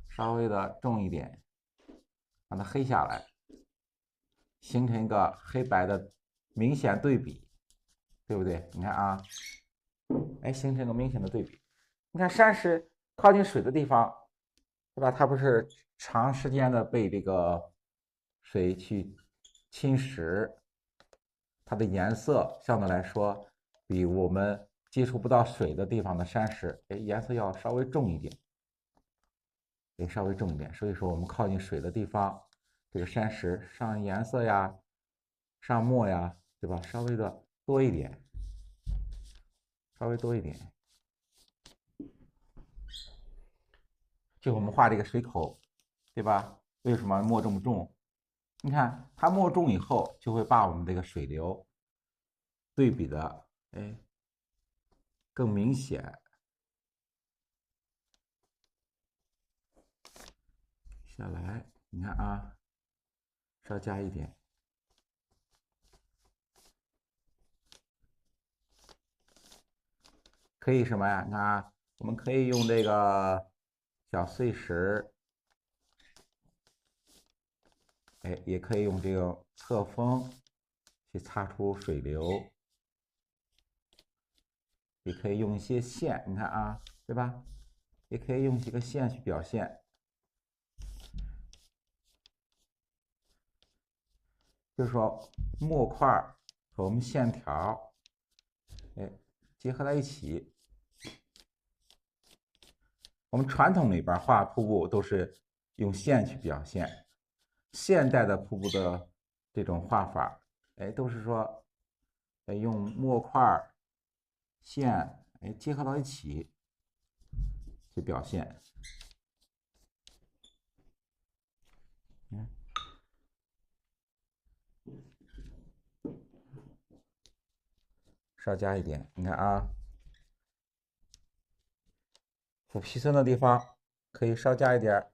稍微的重一点，让它黑下来，形成一个黑白的明显对比，对不对？你看啊，哎，形成一个明显的对比。你看山石靠近水的地方，对吧？它不是长时间的被这个水去侵蚀，它的颜色相对来说比我们接触不到水的地方的山石，哎，颜色要稍微重一点，也稍微重一点。所以说，我们靠近水的地方，这个山石上颜色呀、上墨呀，对吧？稍微的多一点，稍微多一点。就我们画这个水口，对吧？为什么墨这么重？你看它墨重以后，就会把我们这个水流对比的，哎，更明显。下来，你看啊，稍加一点，可以什么呀？你看啊，我们可以用这个小碎石，哎，也可以用这个侧锋去擦出水流，也可以用一些线，你看啊，对吧？也可以用几个线去表现，就是说墨块和我们线条，哎，结合在一起。我们传统里边画瀑布都是用线去表现，现代的瀑布的这种画法，哎，都是说，哎，用墨块、线，哎，结合到一起去表现。嗯，稍加一点，你看啊，有皮村的地方可以稍加一点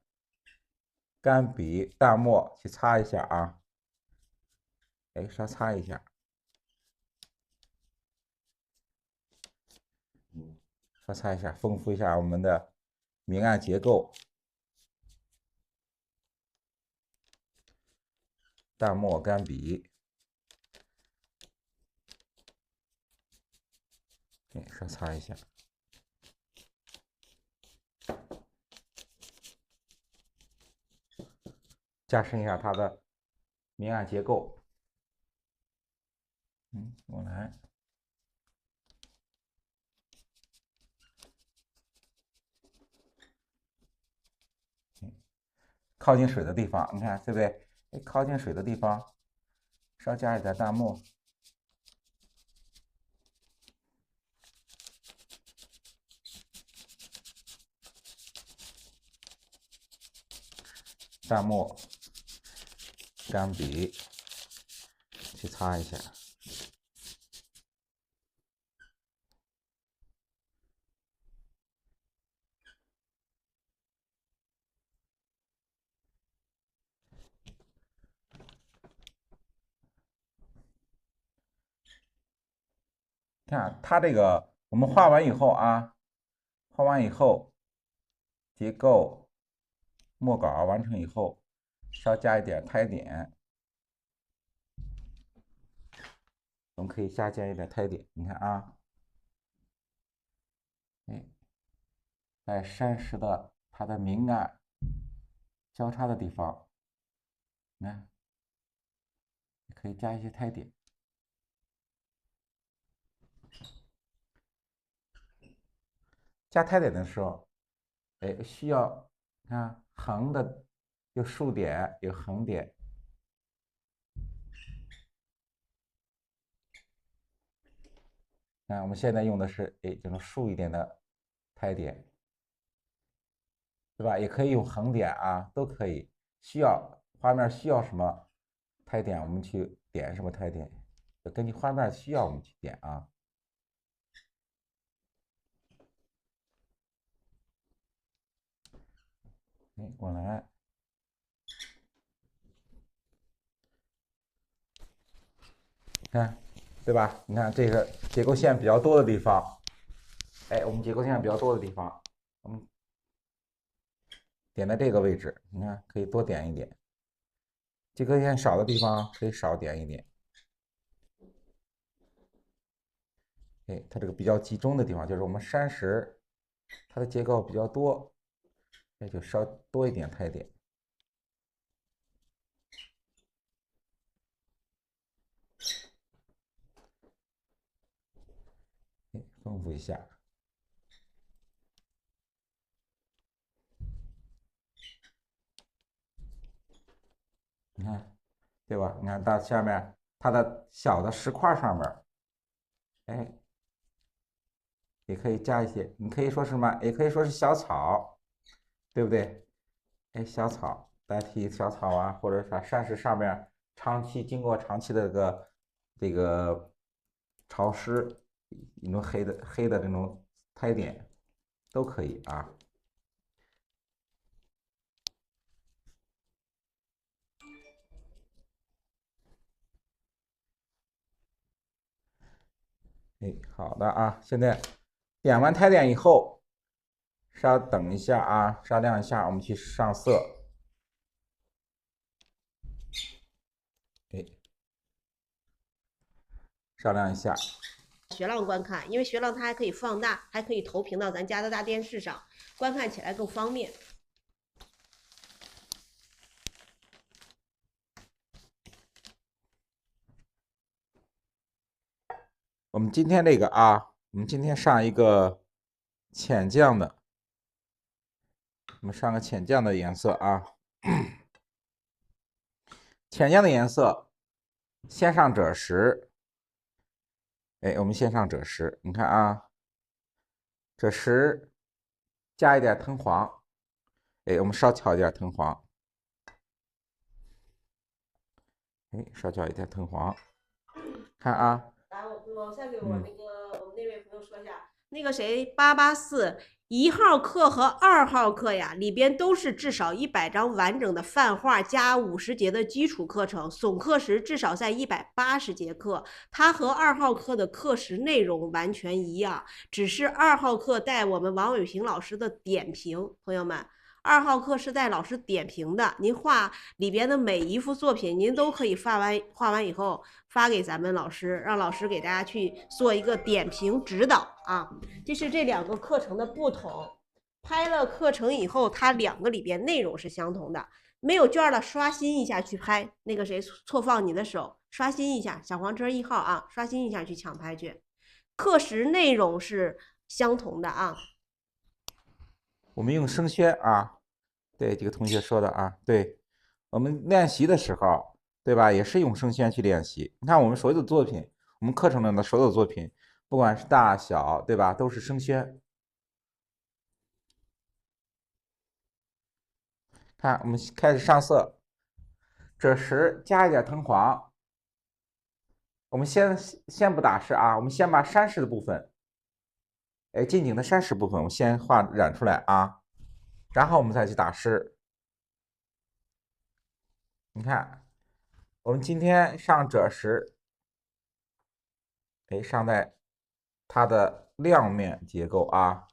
干笔、淡墨去擦一下啊，哎，稍擦一下，稍擦一下，丰富一下我们的明暗结构。淡墨、干笔，哎，稍擦一下，加深一下它的明暗结构。我来，靠近水的地方，你看对不对？哎，靠近水的地方，稍加一点淡墨，淡墨、干笔去擦一下。看它这个，我们画完以后啊，画完以后，结构、墨稿完成以后，稍加一点胎点，我们可以加一点胎点。你看啊，哎，在山石的它的明暗交叉的地方，你看，可以加一些胎点。加胎点的时候，哎，需要看横的有竖点，有横点。我们现在用的是哎这种竖一点的胎点，对吧？也可以用横点啊，都可以。需要画面需要什么胎点，我们去点什么胎点，根据画面需要我们去点啊。哎，我来，看，对吧？你看这个结构线比较多的地方，哎，我们结构线比较多的地方，我们点在这个位置，你看可以多点一点。结构线少的地方可以少点一点。哎，它这个比较集中的地方，就是我们山石，它的结构比较多，那就稍多一点胎点。哎，丰富一下。你看，对吧？你看到下面它的小的石块上面，哎，也可以加一些，你可以说是什么？也可以说是小草，对不对？哎，小草代替小草啊，或者啥山石上面经过长期的这个潮湿，一种黑的那种苔点都可以啊。哎，好的啊，现在点完苔点以后，稍等一下啊，稍晾一下，我们去上色。哎，稍晾一下。学浪观看，因为学浪它还可以放大，还可以投屏到咱家的大电视上，观看起来更方便。我们今天这个啊，我们今天上一个浅酱的，我们上个浅酱的颜色啊。浅酱的颜色，先上赭石。哎，我们先上赭石，你看啊，赭石加一点藤黄。哎，我们稍调一点藤黄。哎，稍调一点藤黄，看啊。来，我再给我嗯，那个我们那位朋友说一下，那个谁8841号课和2号课呀，里边都是至少100张完整的泛画加50节的基础课程，总课时至少在180节课。它和2号课的课时内容完全一样，只是2号课带我们王伟平老师的点评，朋友们。2号课是带老师点评的，您画里边的每一幅作品，您都可以画完以后发给咱们老师，让老师给大家去做一个点评指导啊。这是这2个课程的不同。拍了课程以后，它2个里边内容是相同的。没有卷了，刷新一下去拍。那个谁，错放你的手，刷新一下，小黄车1号啊，刷新一下去抢拍去。课时内容是相同的啊。我们用生宣啊，对这个同学说的啊，对，我们练习的时候，对吧，也是用生宣去练习。你看我们所有的作品，我们课程中的所有的作品，不管是大小，对吧，都是生宣。看，我们开始上色，赭石加一点藤黄。我们先不打湿啊，我们先把山石的部分，哎，近景的山石部分，我们先染出来啊，然后我们再去打湿。你看，我们今天上赭石，哎，上在它的亮面结构啊，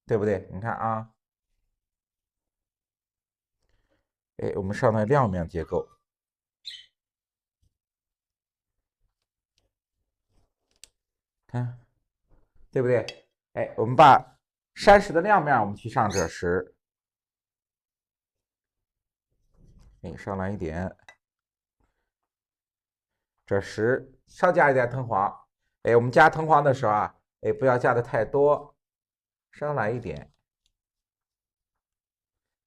对不对？你看啊，哎，我们上在亮面结构，看，对不对？哎，我们把山石的亮面我们去上赭石，哎，上来一点，赭石稍加一点藤黄，哎，我们加藤黄的时候啊，哎，不要加的太多，稍来一点，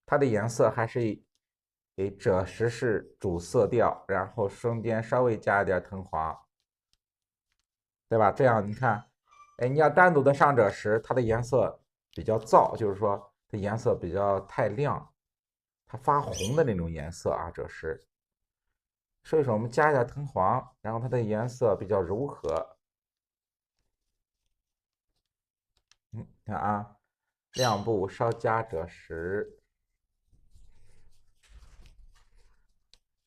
它的颜色还是诶，赭石是主色调，然后中间稍微加一点藤黄，对吧？这样你看，哎，你要单独的上赭石，它的颜色比较燥，就是说它颜色比较太亮，它发红的那种颜色啊，赭石。所以说我们加一点藤黄，然后它的颜色比较柔和。看啊，亮部稍加赭石，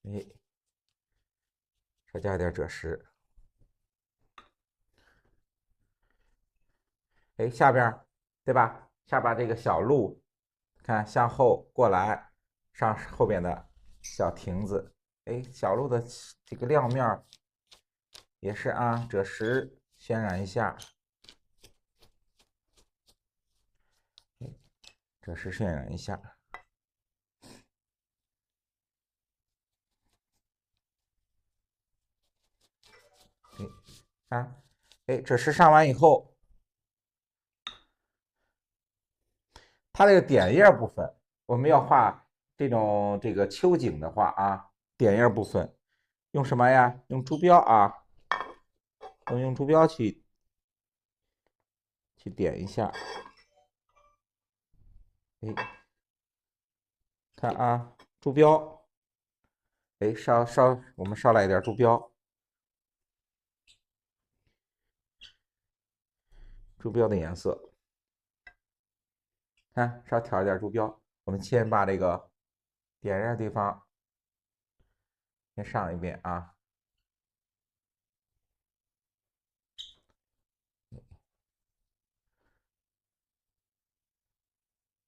哎，稍加一点赭石。哎，下边对吧？下边这个小路，看向后过来，上后边的小亭子，哎，小路的这个亮面也是啊，赭石渲染一下，赭石渲染一下，哎，啊，哎，赭石上完以后，它这个点叶部分，我们要画这个秋景的话啊，点叶部分用什么呀？用朱标啊，用朱标去点一下，哎，看啊，珠标，哎，我们少来一点珠标，珠标的颜色，看稍调一点珠标。我们先把这个点燃的地方先上一遍啊。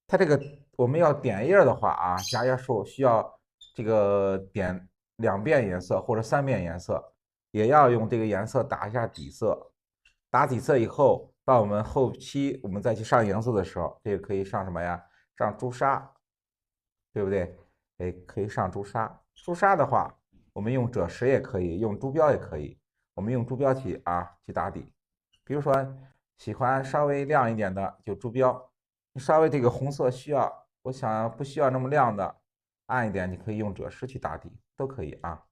它这个我们要点页的话啊，加页数需要这个点2遍颜色或者3遍颜色，也要用这个颜色打一下底色。打底色以后，到我们后期我们再去上颜色的时候，这个可以上什么呀？上朱砂，对不对？哎，可以上朱砂。朱砂的话，我们用赭石也可以，用珠标也可以。我们用珠标去打底。比如说喜欢稍微亮一点的，就珠标。你稍微这个红色需要，我想不需要那么亮的，暗一点，你可以用赭石去打底，都可以啊。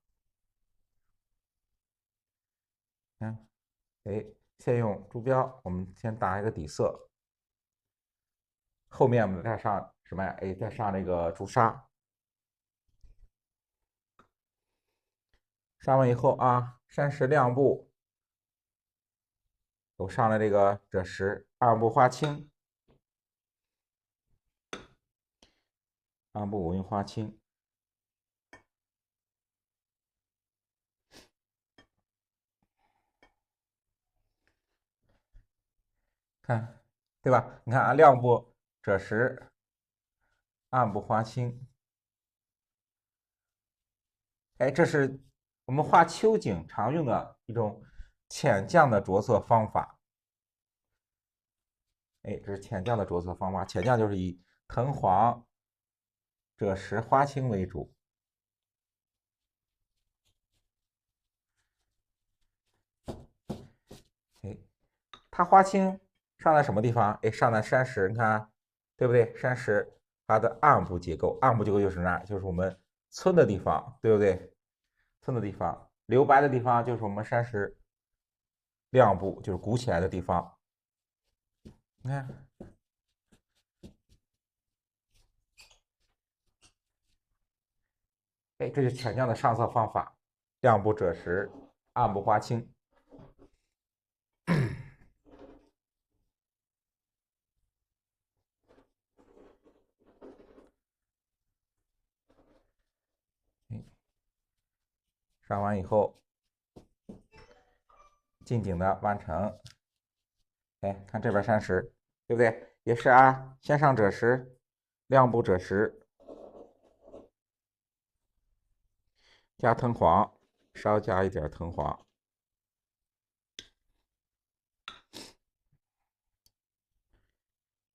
嗯，哎，先用珠标，我们先打一个底色，后面我们再上什么呀？哎，再上这个朱砂。上完以后啊，山石亮部，我上了这个赭石，暗部花青，暗部我用花青。看，对吧？你看啊，亮部赭石，暗部花青。哎，这是我们画秋景常用的一种浅绛的着色方法。哎，这是浅绛的着色方法。浅绛就是以藤黄、赭石、花青为主。哎，它花青上在什么地方？哎，上在山石，你看，对不对？山石它的暗部结构，暗部结构就是哪？就是我们村的地方，对不对？村的地方，留白的地方就是我们山石亮部，就是鼓起来的地方。你看，哎，这就是浅绛的上色方法，亮部赭石，暗部花青。上完以后，近景的完成。哎，看这边山石，对不对？也是啊，先上赭石，亮部赭石，加藤黄，稍加一点藤黄，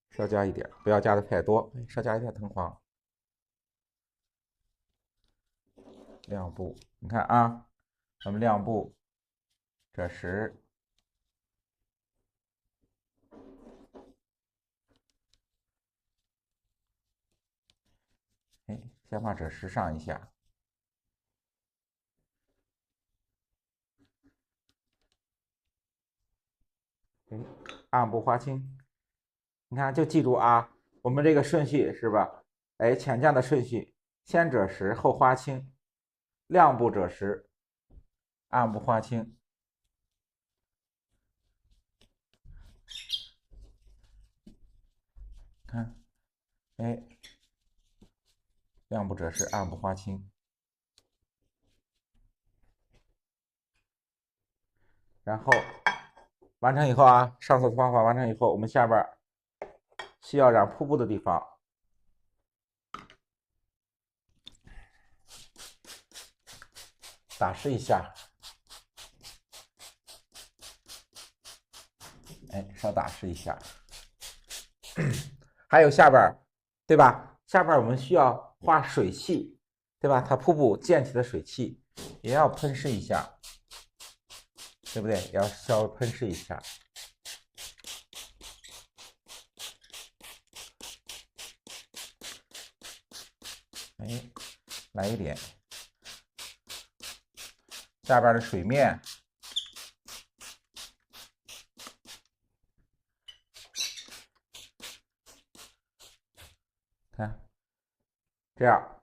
稍加一点，不要加的太多，稍加一点藤黄。亮部，你看啊，我们亮部赭石，哎，先把赭石上一下。哎，暗部花青，你看就记住啊，我们这个顺序是吧？哎，浅绛的顺序，先赭石后花青，亮部赭石，暗部花青。看，哎，亮部赭石，暗部花青。然后完成以后啊，上色方法完成以后，我们下边需要染瀑布的地方，打湿一下，哎，稍打湿一下。还有下边，对吧？下边我们需要画水汽，对吧？它瀑布溅起的水汽也要喷湿一下，对不对？也要稍微喷湿一下。哎，来一点。下边的水面，看这样，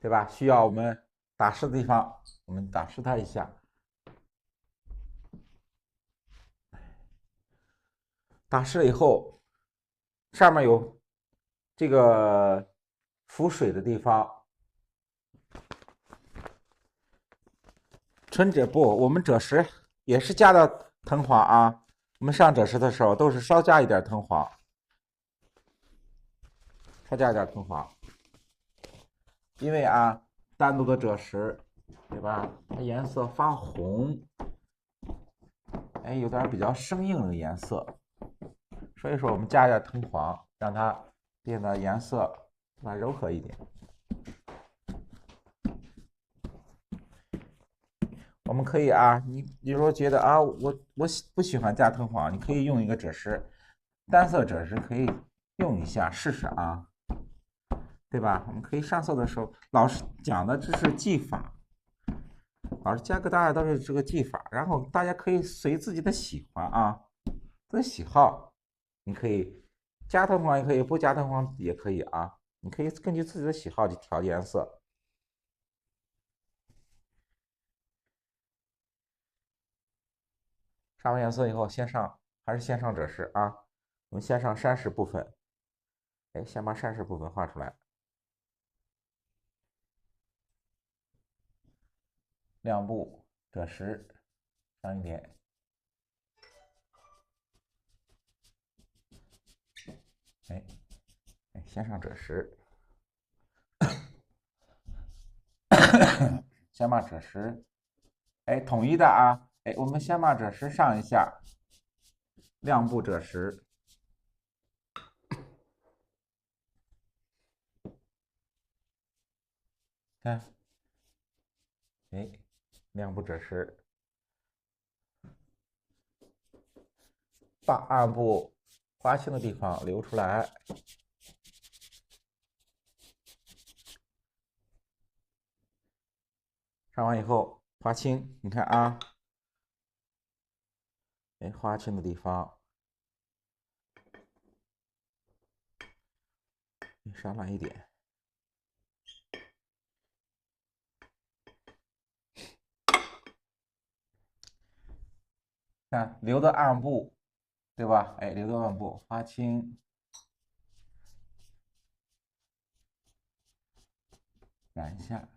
对吧？需要我们打湿的地方，我们打湿它一下。打湿了以后，上面有这个浮水的地方。纯赭不，我们赭石也是加的藤黄啊。我们上赭石的时候都是稍加一点藤黄，稍加一点藤黄。因为啊，单独的赭石，对吧？它颜色发红，哎，有点比较生硬的颜色，所以说我们加一点藤黄，让它变得颜色柔和一点。我们可以啊，你如果觉得啊，我不喜欢加藤黄，你可以用一个赭石，单色赭石可以用一下试试啊，对吧？我们可以上色的时候，老师讲的这是技法，老师教给大家都是这个技法，然后大家可以随自己的喜欢啊，自己喜好，你可以加藤黄也可以，不加藤黄也可以啊，你可以根据自己的喜好去调颜色。上完颜色以后，还是先上赭石啊。我们先上山石部分，哎，先把山石部分画出来。亮部赭石上一点，哎，先上赭石，先把赭石，哎，统一的啊，哎，我们先把赭石上一下，亮部赭石。看，哎，亮部赭石，把暗部花青的地方留出来。上完以后，花青，你看啊，哎，花青的地方上来一点。看留的暗部，对吧？哎，留的暗部，花青染一下，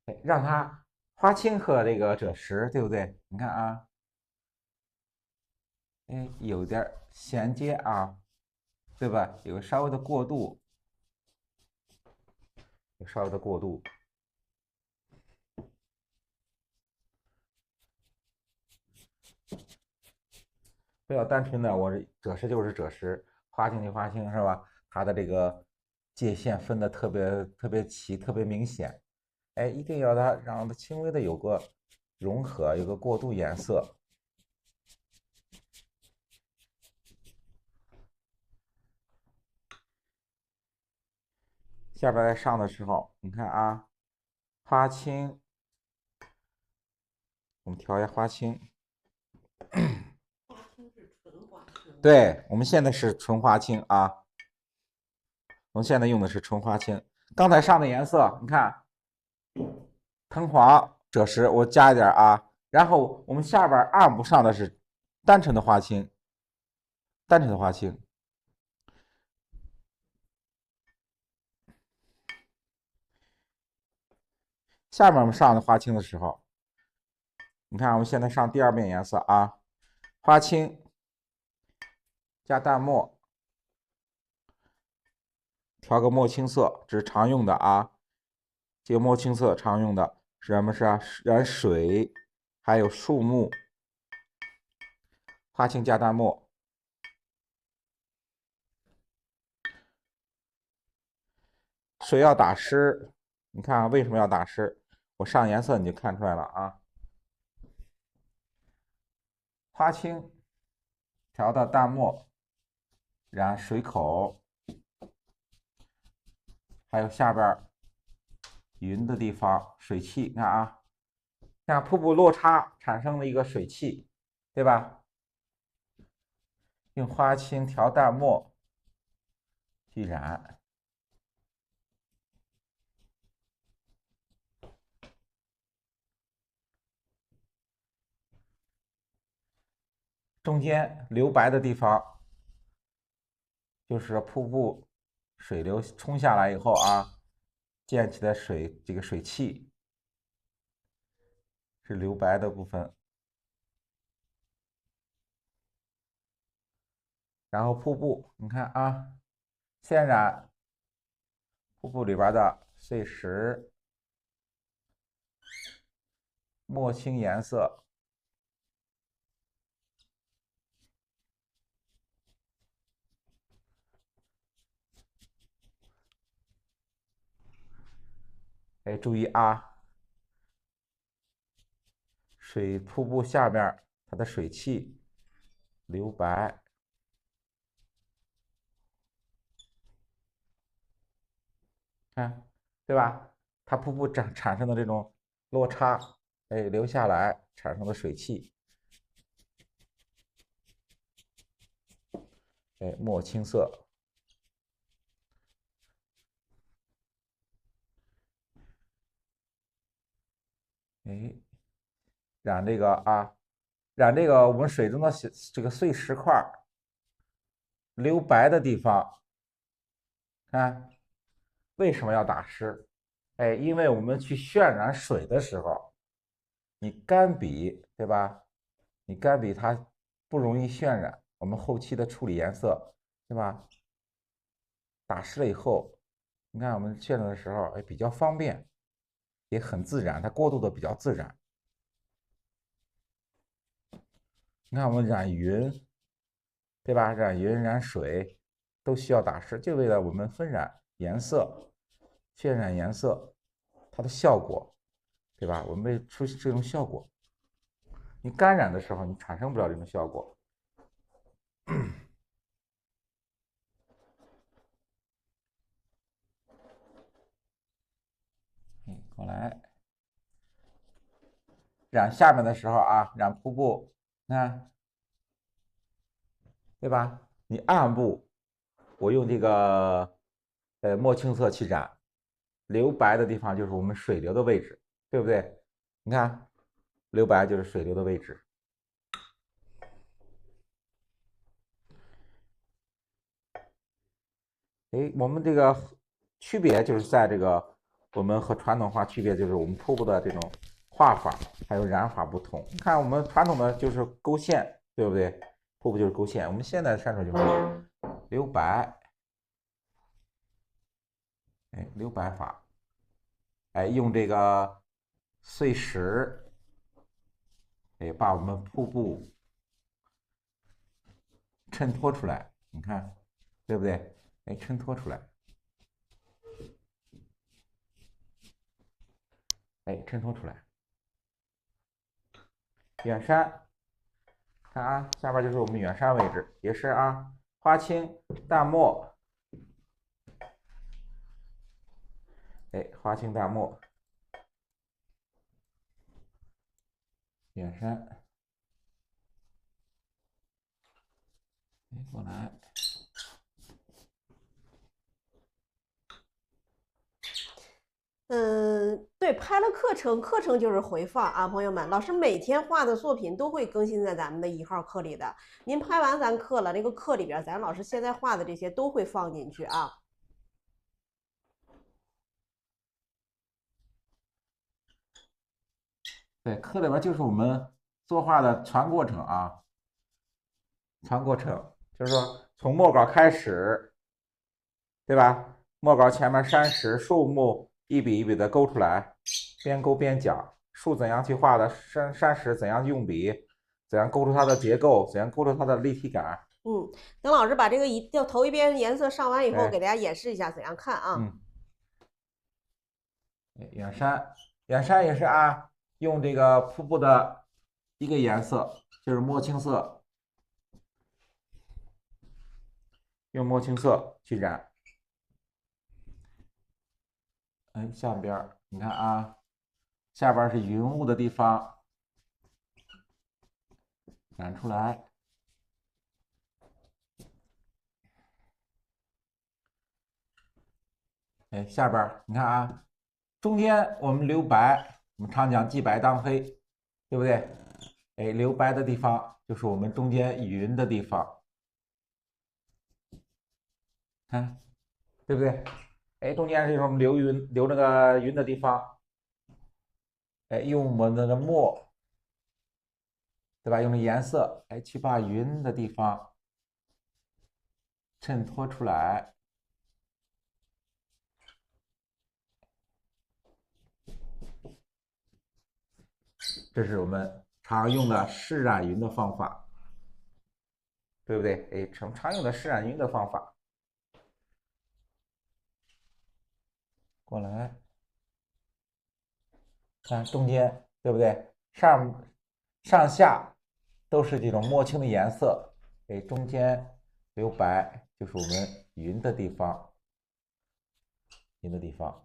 哎，让它花青和这个赭石，对不对？你看啊，哎，有点衔接啊，对吧？有稍微的过渡，有稍微的过渡。不要单纯的我赭石就是赭石，花青就花青，是吧？它的这个界限分的特别齐，特别明显。哎，一定要让它轻微的有个融合，有个过渡颜色。下边在上的时候，你看啊，花青，我们调一下花青。花青是纯花青。对，我们现在是纯花青啊，我们现在用的是纯花青。刚才上的颜色，你看，藤黄、赭石，我加一点啊。然后我们下边暗部上的是单纯的花青，单纯的花青。下面我们上的花青的时候，你看我们现在上第二遍颜色啊，花青加淡墨，调个墨青色，这是常用的啊。这个墨青色常用的是什么？是啊，染水，还有树木。花青加淡墨，水要打湿。你看啊，为什么要打湿？我上颜色你就看出来了啊。花青调到淡墨，染水口，还有下边云的地方水汽，你看啊，像瀑布落差产生了一个水汽，对吧？用花青调淡墨，去染。中间留白的地方，就是瀑布水流冲下来以后啊，溅起的水，这个水汽是留白的部分。然后瀑布，你看啊，先染瀑布里边的碎石，墨青颜色。哎，注意啊，水瀑布下面它的水汽留白，看，对吧？它瀑布产生的这种落差，哎，留下来产生的水汽，哎，墨青色。哎，染这个啊，染这个我们水中的这个碎石块留白的地方，看为什么要打湿？哎，因为我们去渲染水的时候，你干笔对吧？你干笔它不容易渲染，我们后期的处理颜色对吧？打湿了以后，你看我们渲染的时候，哎，比较方便，也很自然，它过渡的比较自然。你看我们染云，对吧？染云、染水都需要打湿，就为了我们分染颜色、渲染颜色，它的效果，对吧？我们为出这种效果，你干染的时候你产生不了这种效果。过来染下面的时候啊，染瀑布，看，对吧？你暗部，我用这个墨青色去染，留白的地方就是我们水流的位置，对不对？你看，留白就是水流的位置。哎，我们这个区别就是在这个我们和传统画区别就是我们瀑布的这种画法还有染法不同。你看我们传统的就是勾线，对不对？瀑布就是勾线，我们现在擅长就是留白，哎，留白法，哎，用这个碎石，哎，把我们瀑布衬托出来，你看，对不对？哎，衬托出来，哎，衬托出来。远山，看啊，下边就是我们远山位置，也是啊，花青淡墨，哎，花青淡墨，远山，哎，过来，对，拍了课程，课程就是回放啊，朋友们，老师每天画的作品都会更新在咱们的1号课里的。您拍完咱课了，那个课里边，咱老师现在画的这些都会放进去啊。对，课里边就是我们作画的全过程啊，全过程就是说从墨稿开始，对吧？墨稿前面山石、树木一笔一笔的勾出来，边勾边讲树怎样去画的，山石怎样用笔，怎样勾出它的结构，怎样勾出它的立体感。等老师把这个头一遍颜色上完以后，哎给大家演示一下怎样看啊。远山，远山也是啊，用这个瀑布的一个颜色，就是墨青色，用墨青色去染。哎，下边你看啊，下边是云雾的地方，染出来。哎，下边儿你看啊，中间我们留白，我们常讲记白当黑，对不对？哎，留白的地方就是我们中间匀的地方，看，对不对？哎，中间是我们留那个匀的地方，哎，用我们的墨，对吧？用的颜色，哎，去把匀的地方衬托出来。这是我们常用的湿染匀的方法，对不对？哎，常用的湿染匀的方法。过来，看中间，对不对？上下都是这种墨青的颜色，哎，中间留白就是我们匀的地方，匀的地方。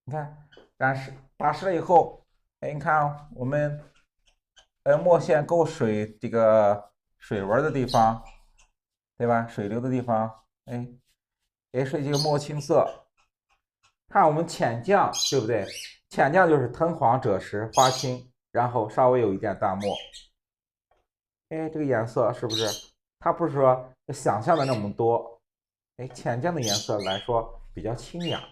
你看，打湿了以后，哎，你看啊我们墨线够这个水纹的地方，对吧？水流的地方，哎，也是这个墨青色。看我们浅酱，对不对？浅酱就是藤黄赭石花青，然后稍微有一点淡墨。哎，这个颜色是不是？它不是说想象的那么多。哎，浅酱的颜色来说比较清雅。